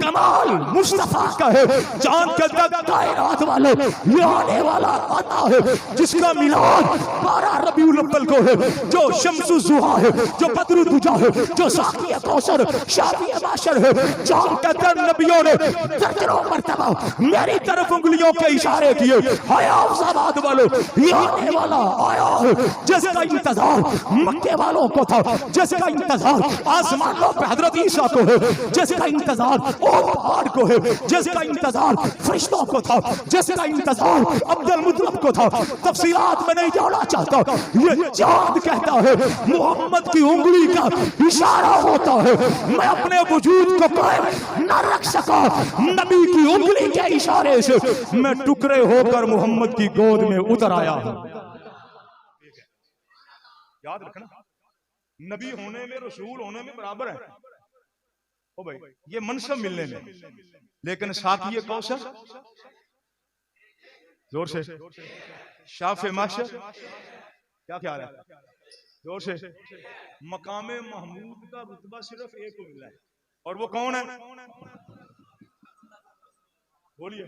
कमाल मुस्तफा का है। चांद कहता है कायनात वाले, ये आने वाला आता है जिसका मिलाद 12 रबीउल अव्वल को है, जो शम्सुज ज़ुहा है, जो बद्रुद दुजा है, जो साक़ी कौसर शाफ़ी माशर है। चांद कहता है नबियों ने दर्जनों मर्तबा मेरी तरफ उंगलियों के इशारे किए। हयात वालों, ये आने वाला आया है जिसका इंतजार मक्के वालों को था, जिसका इंतजार आसमानों पे हजरत ईसा को है, जिसका इंतजार पहाड़ को है, जिसका इंतजार फरिश्तों को था, जिसका इंतजार अब्दुल मुतलब को था। तफसीलात में नहीं जाना चाहता। ये चांद कहता है मोहम्मद की उंगली का इशारा होता है। मैं अपने वजूद को कायम न रख सका, नबी की उंगली के इशारे से मैं टुकड़े होकर मोहम्मद की गोद में उतर आया हूं। याद रखना, नबी होने में, रसूल होने में बराबर है ओ भाई, ये मनसब मिलने में, लेकिन साथ ये कौशल, जोर से, शाफ़े माशर, क्या ख्याल है, जोर से, मकामे महमूद का रुतबा सिर्फ एक को मिला है, और वो कौन है, बोलिए,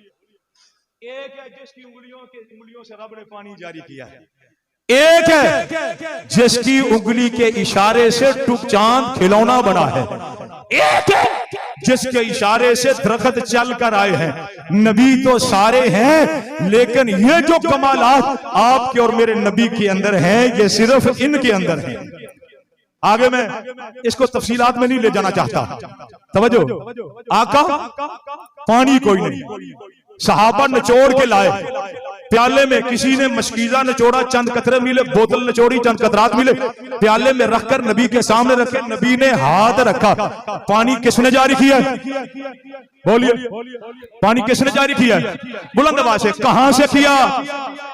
एक है जिसकी उंगलियों से रब ने पानी जारी किया है, एक है जिसकी उंगली के इशारे से टुक चांद खिलौना बना है, एक है जिसके इशारे से दरख्त चल कर आए हैं। नबी तो सारे हैं, लेकिन ये जो कमालात आपके और मेरे नबी के अंदर हैं, ये सिर्फ इनके अंदर हैं। आगे मैं इसको तफसीलात में नहीं ले जाना चाहता, तवज्जो, आका पानी कोई नहीं, सहाबा निचोड़ के लाए प्याले में, किसी ने मशकीजा निचोड़ा, चंद कतरे मिले, बोतल निचोड़ी, चंद कतरात मिले, प्याले में रखकर नबी के सामने रखे, नबी ने हाथ रखा, पानी किसने जारी किया, बोलिए, पानी किसने जारी किया, बुलंद आवाज से, कहां से किया,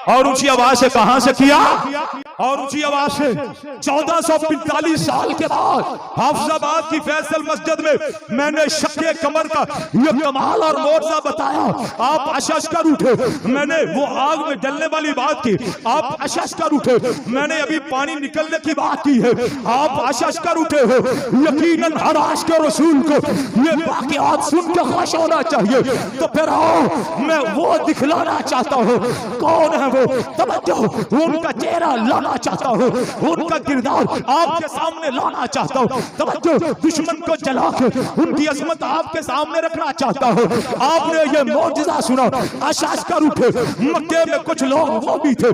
और ऊंची आवाज से, कहां से किया, और ऊंची आवाज से, 1445 साल के बाद हाफिजाबाद की फैसल मस्जिद में मैंने शक्के कमर का ये कमाल और मोर्चा बताया, आप अशश कर उठे, मैंने वो आग में जलने वाली बात की, आप अशश कर उठे, मैंने अभी पानी निकलने की बात की है, आप अशश कर उठे हो, यकीनन हर आशिक के रसूल को ये वाक़यात सुन के खुश होना चाहिए। तो फिर आओ, मैं वो दिखलाना चाहता हूँ, कौन है वो, तवज्जो, उनका चेहरा लाना चाहता हूँ, उनका किरदार आपके सामने लाना चाहता हूँ, तवज्जो, दुश्मन को जला के उनकी अजमत आपके सामने रखना चाहता हूँ। आपने ये मौजज़ा सुना, अशश कर उठे, मक्के में कुछ लोग वो भी थे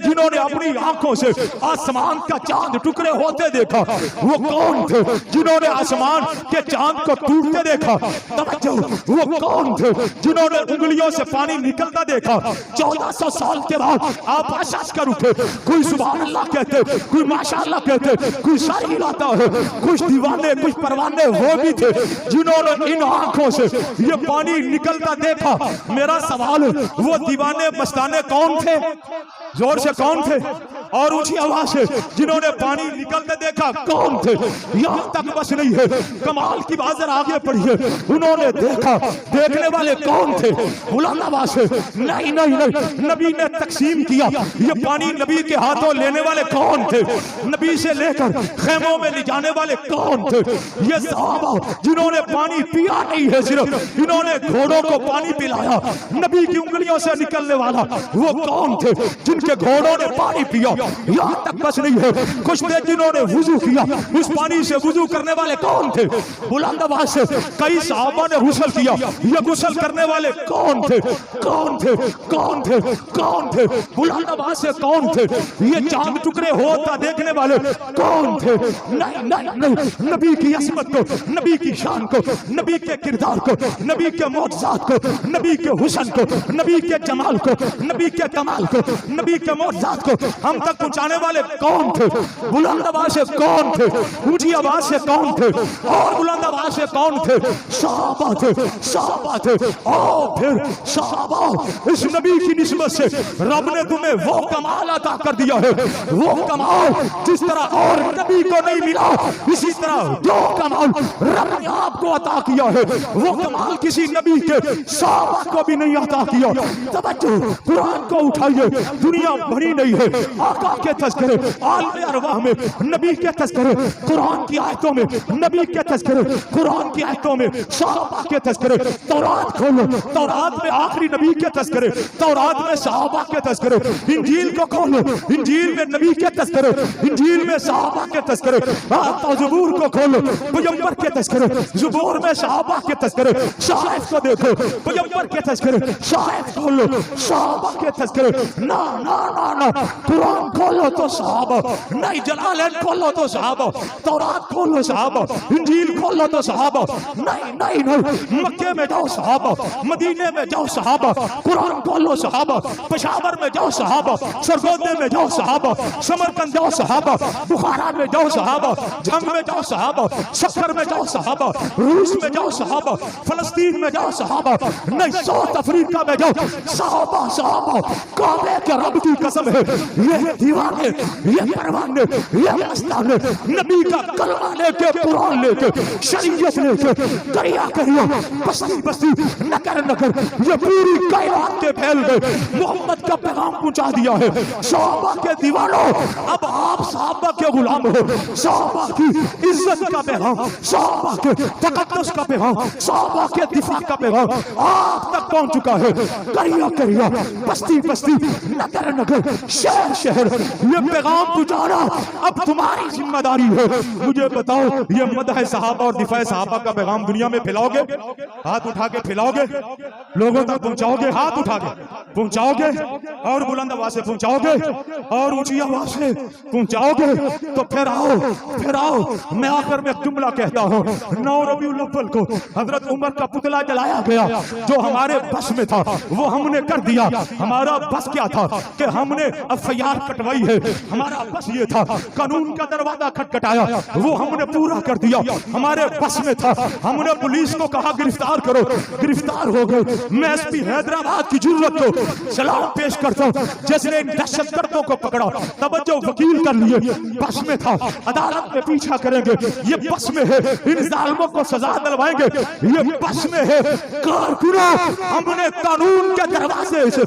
जिन्होंने अपनी आंखों से आसमान का चांद टुकड़े होते देखा, वो कौन थे, जिन्होंने आसमान के चांद को टूटते देखा, तवज्जो, वो कौन थे, जिन्होंने उंगलियों से पानी निकलता देखा। 1400 साल के बाद आप अशश कर उठे, कोई सुभान अल्लाह कहते, कोई माशाअल्लाह कहते, कोई शायरी लाता है, कुछ दीवाने, कुछ परवाने वो भी थे जिन्होंने इन आंखों से ये पानी निकलता देखा। मेरा सवाल, वो दीवाने मस्ताने कौन थे, जोर से कौन थे, और ऊंची आवाज से, जिन्होंने पानी निकलते देखा कौन थे। यहां तक बस नहीं है, कमाल की बात जरा आगे पढ़िए, उन्होंने देखा, देखने वाले कौन थे, बुलंद आवाज से, नहीं नहीं नहीं, नबी ने तकसीम किया, ये पानी नबी के हाथों लेने वाले कौन थे, नबी से लेकर खेमों में ले जाने वाले कौन थे, ये सहाबा जिन्होंने पानी पिया नहीं है, सिर्फ इन्होंने घोड़ों को पानी पिलाया, नबी की उंगलियों से निकलने वाला वो कौन थे, जिनके घोड़ों ने पानी पिया। यहां तक बस नहीं है, कुछ थे जिन्होंने वुजू किया, उस पानी से वुजू करने वाले कौन थे, बुलंद आवाज से, कई सहाबा ने गुस्ल किया, ये गुस्ल करने वाले कौन थे, कौन थे, कौन थे, कौन थे, बुलंद आवाज से कौन थे, ये चांद टुकड़े होता देखने वाले कौन थे। नहीं नहीं नहीं, नबी की असमत को, नबी की शान को, नबी के किरदार को, नबी के मौजज़ात को, नबी के हुस्न को, नबी के जमाल को, नबी के कमाल को, नबी के मौजज़ात को हम तक पहुंचाने वाले कौन थे, बुलंद आवाज से कौन थे, ऊंची आवाज से कौन थे, और बुलंद आवाज से कौन थे, सहाबा थे, सहाबा थे। और फिर सहाबा, इस नबी की निस्बत से रब ने तुम्हें वो कमाल अता कर दिया है, वो कमाल जिस तरह और नबी को नहीं मिला, इसी तरह जो कमाल रब ने आपको अता किया है, वो कमाल किसी नबी के सहाबा को भी नहीं अता किया। तवज्जो, कुरान को उठाइए, दुनिया भरी नहीं है, आका के तज़किरे आलम अरवाह में, नबी के तज़किरे कुरान की आयतों में, नबी के तज़किरे कुरान की आयतों में, सहाबा के तज़किरे, तौरात खोलो, तौरात में आखिरी नबी के तज़किरे, तौरात में सहाबा के तज़किरे, इंजील को खोलो, इंजील में नबी के तज़किरे, इंजील में सहाबा के तज़किरे, ज़बूर को खोलो, पैगंबर के तज़किरे, ज़बूर में सहाबा के तज़किरे, शाइफ को देखो, पैगंबर के तज़किरे, शाइफ खोलो, सहाबा के तज़किरे, ना ना ना ना, कुरान खोलो तो सहाबा, नहीं जलालैन खोलो तो सहाबा, तौरात खोलो सहाबा, इंजील खोलो तो सहाबा, नहीं नहीं नहीं, मक्के में जाओ सहाबा, मदीने में जाओ सहाबा, कुरान खोलो सहाबा, पेशावर में जाओ सहाबा, सरगोदे में जाओ सहाबा, समरकंद जाओ सहाबा, बुखारा में जाओ सहाबा, जंग में जाओ सहाबा, सफर में जाओ सहाबा, रूस में जाओ सहाबा, फलस्तीन में जाओ सहाबा, नहीं साउथ अफ्रीका में जाओ सहाबा, सहाबा, काबे के रब की कसम है, ये ये दीवाने, ये परवाने, ये मस्ताने नबी का कलमा लेके, कुरान लेके, शरीयत लेके दरिया करिया बस्ती बस्ती नगर नगर ये पूरी कायनात के फैल गए, मोहम्मद का पैगाम पहुंचा दिया है। सहाबा के दीवानों, अब आप सहाबा के गुलाम हो। सहाबा की इज्जत का पैगाम, सहाबा के तकद्दुस का पैगाम, सहाबा के दिफा का पैगाम आप तक पहुंच चुका है। करिया करिया बस्ती बस्ती नगर नगर शहर शहर ये पैगाम पहुंचाना अब तुम्हारी जिम्मेदारी है। मुझे बताओ, ये मदह सहाबा और दिफा सहाबा का पैगाम दुनिया में फैलाओगे? हाथ उठा के फैलाओगे? लोगों तक पहुंचाओगे? हाथ उठा के पहुंचाओगे? और बुलंद आवाज से पहुंचाओगे? और ऊंची आवाज से पहुंचाओगे? तो फिर आओ मैं आखिर में एक जुमला कहता हूँ। 9 रबीउल अव्वल को हजरत उमर का पुतला जलाया गया, जो हमारे बस में था वो हमने कर दिया। हमारा बस क्या था कि हमने एफआईआर कटवाई है, हमारा बस ये था। कानून का दरवाजा खटखटाया, वो हमने पूरा कर दिया। हमारे बस में था, हमने पुलिस को कहा गिरफ्तार करो, गिरफ्तार हो गए। मैं एसपी हैदराबाद की जरूरत को सलाम पेश करता हूँ जिसने दहशतगर्दों को पकड़ा। तवज्जो, वकील कर लिए, बस में था, अदालत में पीछा करेंगे, ये बस में है, इन जालिमों को सजा दिलवाएंगे, ये बस में है। कारकुनों, हमने कानून के दरवाजे से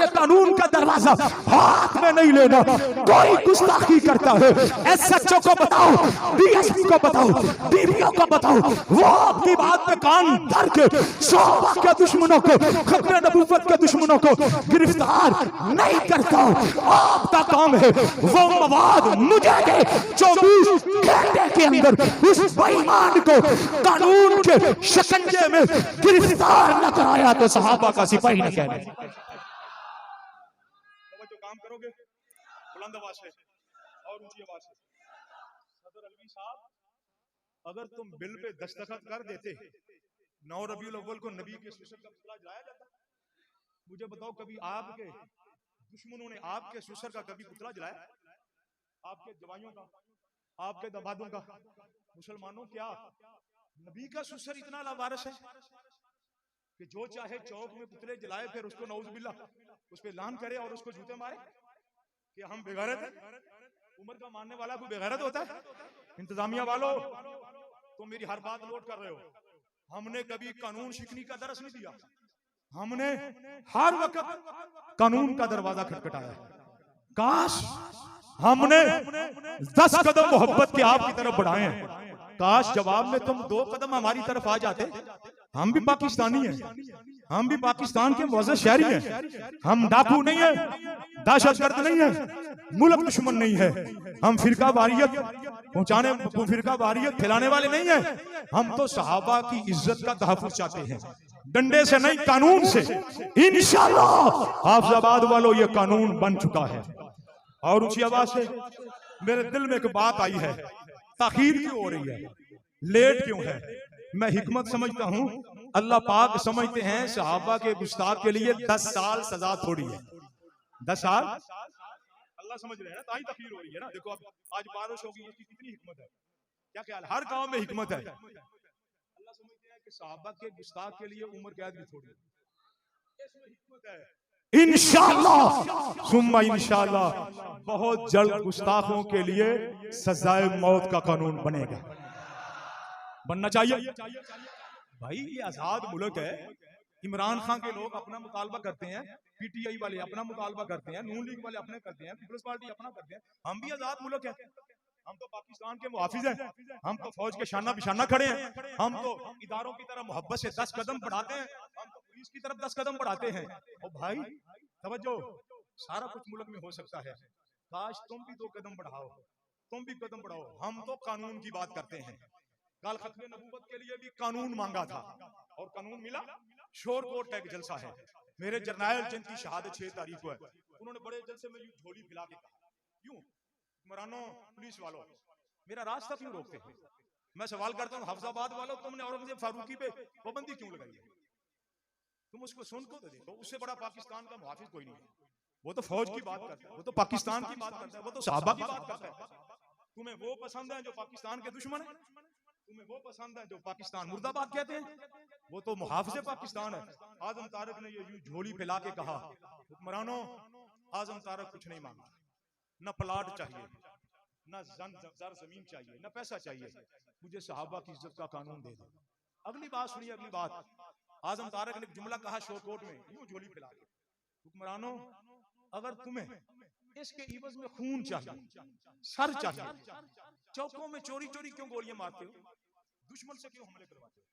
कानून का दरवाजा हाथ में नहीं लेना। कोई गुस्ताखी करता है, एसएचओ को बताओ, डीएसपी को बताओ, डीपीओ को बताओ, वो आपकी बात पे कान धर के सहाबा के दुश्मनों को, खतरे नबूवत के दुश्मनों को गिरफ्तार नहीं करता। आपका काम है वो मवाद मुझे दे 24 घंटे के अंदर उस बेईमान को कानून के शिकंजे में गिरफ्तार न कराया तो सहाबा का सिपाही न कहने। काम करोगे बुलंद आवाज से और ऊंची आवाज से। सदर अलवी साहब, अगर तुम बिल पे दस्तखत कर देते 9 रबीउल अव्वल को नबी के सुसर का पुतला जलाया जाता। मुझे बताओ, कभी आपके दुश्मनों ने आपके सुसर का कभी पुतला जलाया? आपके जवाइयों का, आपके दमादों का? मुसलमानों, क्या नबी का सुसर इतना लावारिस है कि जो चाहे चौक में पुतले जलाए, फिर उसको नौजुबिल्ला उस पे लान करे और उसको जूते मारे कि हम बेगैरत हैं? उमर का मानने वाला कोई बेगैरत होता है? इंतजामिया वालों, तो मेरी हर बात नोट कर रहे हो। हमने कभी कानून शिकनी का दरस नहीं दिया, हमने हर वक्त कानून का दरवाजा खटखटाया। काश हमने 10 कदम मोहब्बत के आपकी तरफ बढ़ाए हैं। काश जवाब में तुम 2 कदम हमारी तरफ आ जाते। हम भी पाकिस्तानी हैं, हम भी पाकिस्तान के मुअज़्ज़ज़ शहरी हैं। हम डाकू नहीं है, दहशतगर्द नहीं है, मुल्क दुश्मन नहीं है। हम फिरका वारियत पहुंचाने, फिरका वारियत फैलाने वाले नहीं है। हम तो सहाबा की इज्जत का तहफ़्फ़ुज़ चाहते हैं, डंडे से नहीं, कानून से। इंशाअल्लाह हाफिजाबाद वालों, ये कानून बन चुका है। और ऊंची आवाज से, मेरे दिल में एक बात आई है, ताखीर क्यों हो रही है, लेट क्यों है? मैं हिकमत समझता हूं, अल्लाह पाक समझते हैं सहाबा के गुस्ताख के लिए 10 साल सजा थोड़ी है। 10 साल अल्लाह समझ रहे हैं ना, ताई ताखीर हो रही है ना। देखो अब आज बारिश होगी, इसकी कितनी हिकमत है, क्या ख्याल? हर गांव में हिकमत है। अल्लाह समझते हैं कि सहाबा के गुस्ताख के लिए उम्र कैद भी थोड़ी है, इसमें हिकमत है। इंशाअल्लाह सुम्मा इंशाअल्लाह बहुत जल्द गुस्ताखों के लिए सजाए मौत का कानून बनेगा, बनना चाहिए। भाई ये आजाद मुल्क है। इमरान खान के लोग अपना मुतालबा करते हैं, पीटीआई वाले अपना मुतालबा करते हैं, नून लीग वाले अपने करते हैं, पीपल्स पार्टी अपना करते हैं। हम भी आजाद मुल्क है, हम तो पाकिस्तान के मुहाफिज हैं, हम तो फौज के शाना बिशाना खड़े हैं, हम तो इदारों की तरफ मोहब्बत से 10 कदम बढ़ाते हैं, हम तो पुलिस की तरफ 10 कदम बढ़ाते हैं। और भाई तवज्जो, सारा कुछ मुल्क में हो सकता है, काश तुम भी 2 कदम बढ़ाओ, तुम भी कदम बढ़ाओ। हम तो कानून की बात करते हैं। कल खत्मे नबूवत के लिए भी कानून मांगा था और कानून मिला। शोर कोट का एक जलसा है, मेरे जर्नैल जिनकी शहादत 6 तारीख को है, उन्होंने बड़े जलसे में यूं झोली फैला के कहा, यूं हुक्मरानों, पुलिस वालों, मेरा रास्ता क्यों रोकते हो? मैं सवाल करता हूँ, हाफिजाबाद वालों, तुमने औरंगजेब फारूकी पे पाबंदी क्यों लगाई है? तुम उसको सुन को तो देखो, उससे बड़ा पाकिस्तान का मुहाफिज कोई नहीं है। वो तो फौज की बात करता है, वो तो पाकिस्तान की बात करता है, वो तो सहाबा की बात करता है। तुम्हें वो पसंद है जो पाकिस्तान के दुश्मन है, तुम्हें वो पसंद है जो पाकिस्तान मुर्दाबाद कहते हैं, वो तो मुहाफिज पाकिस्तान है। आजम तारक ने ये यूं झोली फैला के कहा, हुक्मरानों, आजम तारक कुछ नहीं मांगा, न प्लाट चाहिए, न जर जमीन चाहिए, न पैसा चाहिए, मुझे सहाबा की इज्जत का कानून दे दो। अगली बात सुनिए, अगली बात, आजम तारक ने जुमला कहा शोरकोट में, यूं झोली फैला के, हुक्मरानों अगर तुम्हें इसके इवज में खून चाहिए, सर चाहिए, चौकों में चोरी चोरी क्यों गोलियां मारते हो, दुश्मन से क्यों हमले करवाते हो,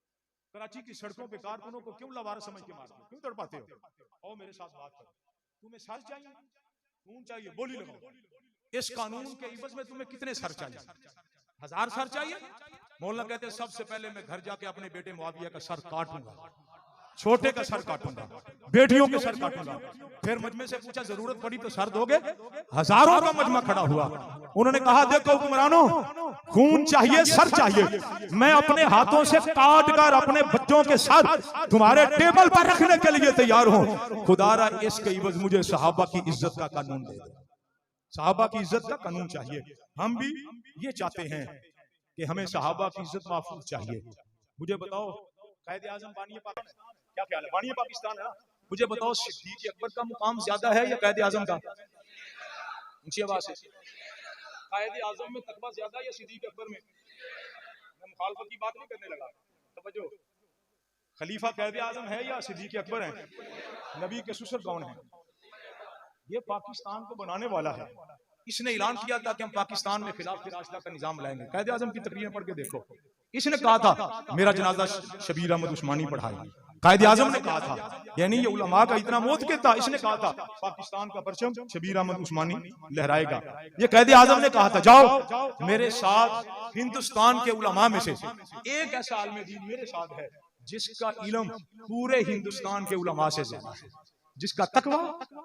कराची की सड़कों पे कारकुनों को क्यों लवार समझ के मारते हो, क्यों तड़पाते हो, और मेरे साथ बात करो, तुम्हें सर चाहिए, खून चाहिए, बोली लगाओ, इस कानून के इवज में तुम्हें कितने सर चाहिए, 1000 सर चाहिए। मौलाना कहते हैं सबसे पहले मैं घर जाके अपने बेटे मुआविया का सर काटूंगा, छोटे का सर काटूंगा, बेटियों के सर काटूंगा। फिर मजमे से पूछा जरूरत पड़ी तो सर दोगे? हजारों का मजमा खड़ा हुआ। उन्होंने कहा देखो हुक्मरानों, खून चाहिए, सर चाहिए, मैं अपने हाथों से काट कर अपने बच्चों के सर तुम्हारे टेबल पर रखने के लिए तैयार हूं। खुदारा इसके इवज मुझे सहाबा की इज्जत का कानून दे दो। सहाबा की इज्जत का कानून चाहिए। हम भी ये चाहते हैं कि हमें सहाबा की इज्जत महफूज चाहिए। मुझे बताओ कायदे आजम बानी पाकिस्तान, क्या ख्याल है? बानी पाकिस्तान है ना? मुझे बताओ सिद्दीक अकबर का मुकाम ज्यादा है या कायदे आजम का? ऊंची आवाज से, कायदे आजम में तकवा ज्यादा या सिद्दीक अकबर में? मैं मुखालफत की बात नहीं करने लगा, तवज्जो। खलीफा कायदे आजम है या सिद्दीक अकबर है? नबी के ससुर कौन है? ये पाकिस्तान को बनाने वाला है। इसने ऐलान किया था कि हम पाकिस्तान में खिलाफ रास्ता का निजाम लाएंगे। कायदे आजम की तकरीरें पढ़ के देखो। इसने कहा था मेरा जनाजा शबीर अहमद उस्मानी पढ़ाए। कायदे आजम ने कहा था, यानी ये उलमा का इतना मौत के था। इसने कहा था पाकिस्तान का परचम शबीर अहमद उस्मानी लहराएगा। ये कायदे आजम ने कहा था जाओ मेरे साथ हिंदुस्तान के उलमा में से एक ऐसा आलिम दीन मेरे साथ है जिसका इल्म पूरे हिंदुस्तान के उलमा से ज्यादा है, जिसका तकवा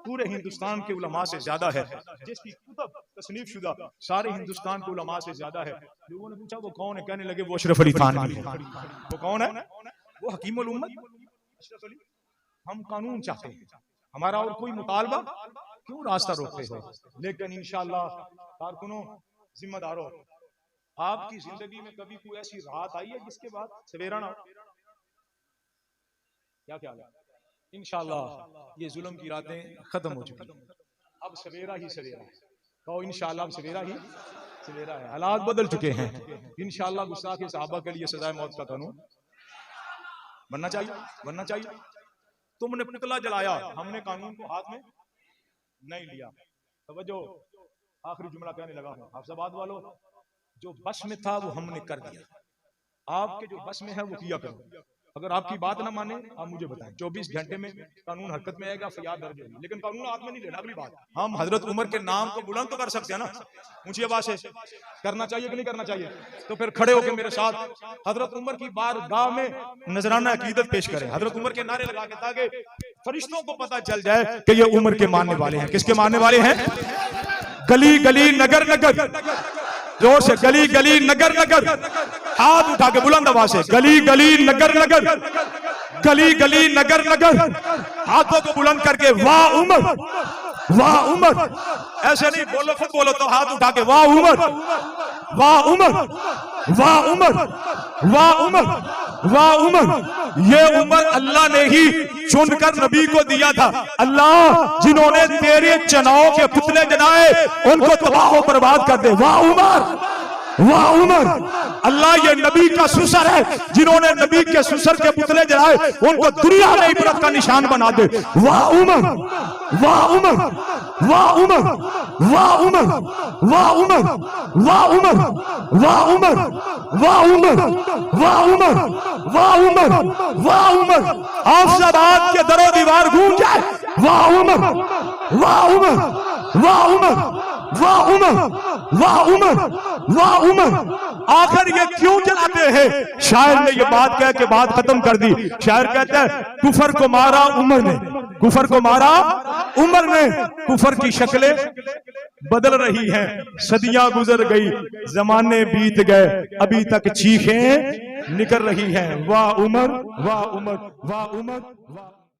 पूरे हिंदुस्तान के उलमा से ज्यादा है, जिसकी कुतुब तसनीफ शुदा सारे हिंदुस्तान के उलमा से ज्यादा है। लोगों ने पूछा वो कौन है? कहने लगे वो अशरफ अली थानवी है। वो कौन है? वो हकीमुल उम्मत अशरफ अली। हम कानून चाहते हैं, हमारा और कोई मुतालबा क्यों रास्ता रोकते हो? लेकिन इंशाअल्लाह कारकुनों, जिम्मेदारों, आपकी जिंदगी में कभी कोई ऐसी रात आई है जिसके बाद सवेरा ना हो? क्या ख्याल है? इंशाअल्लाह ये जुल्म की रातें खत्म हो चुकी, अब सवेरा ही सवेरा है। तो इंशाअल्लाह अब सवेरा ही सवेरा है, हालात बदल चुके हैं। इंशाअल्लाह गुस्ताख सहाबा के लिए सजाए मौत का कानून बनना चाहिए, बनना चाहिए। तुमने पुतला जलाया, हमने कानून को हाथ में नहीं लिया। तवज्जो, आखिरी जुमला कहने लगा हूं। हाफिजाबाद वालों, जो बस में था वो हमने कर दिया, आपके जो बस में है वो किया करो। अगर आपकी बात ना माने आप मुझे बताएं, 24 घंटे में कानून हरकत में आएगा, फरियाद दर्ज होगी, लेकिन कानून हाथ में नहीं लेना। अगली बात, हम हजरत उमर के नाम को बुलंद तो कर सकते हैं ना, ऊंची आवाज से करना चाहिए कि नहीं करना चाहिए? तो फिर खड़े होकर मेरे साथ हजरत उमर की बारगाह में नजराना अकीदत पेश करें, हजरत उमर के नारे लगा के, ताकि फरिश्तों को पता चल जाए कि ये उमर के मानने वाले हैं। किसके मानने वाले हैं? गली गली नगर नगर, जोर से, गली गली नगर नगर, हाथ उठा के बुलंद आवाज से, गली गली नगर नगर, गली गली नगर नगर, हाथों को बुलंद करके वाह उमर, वाह उमर। ऐसे नहीं बोलो, खुद बोलो तो हाथ उठा के वाह उमर, वाह उमर, वाह उमर, वाह उमर, वाह उमर। ये उमर अल्लाह ने ही चुनकर नबी को दिया था। अल्लाह जिन्होंने तेरे चनाओं के पुतले जलाए उनको तबाह बर्बाद कर दे। वाह उमर, वाह उमर। अल्लाह ये नबी का सुसर है, जिन्होंने नबी के सुसर के पुतले जलाए उनको दुनिया में इबरत का निशान बना दे। वाह उमर, वाह उमर, वाह उमर, वाह उमर, वाह उमर, वाह उमर, वाह उमर, वाह उमर, वाह उमर, वाह उमर, वाह उमर। हाफिजाबाद के दरो दीवार गूंज जाए, वाह उमर, वाह उमर, वाह उमर, वाह उमर, वाह उमर, वाह उमर। आखिर ये क्यों जलाते हैं? शायर ने ये बात कह के बात खत्म कर दी। शायर कहता है कुफर को मारा उमर ने, कुफर को मारा उमर ने, कुफर की शक्लें बदल रही हैं, सदियां गुजर गई, जमाने बीत गए, अभी तक चीखें निकल रही हैं। वाह उमर, वाह उमर, वाह उमर, वाह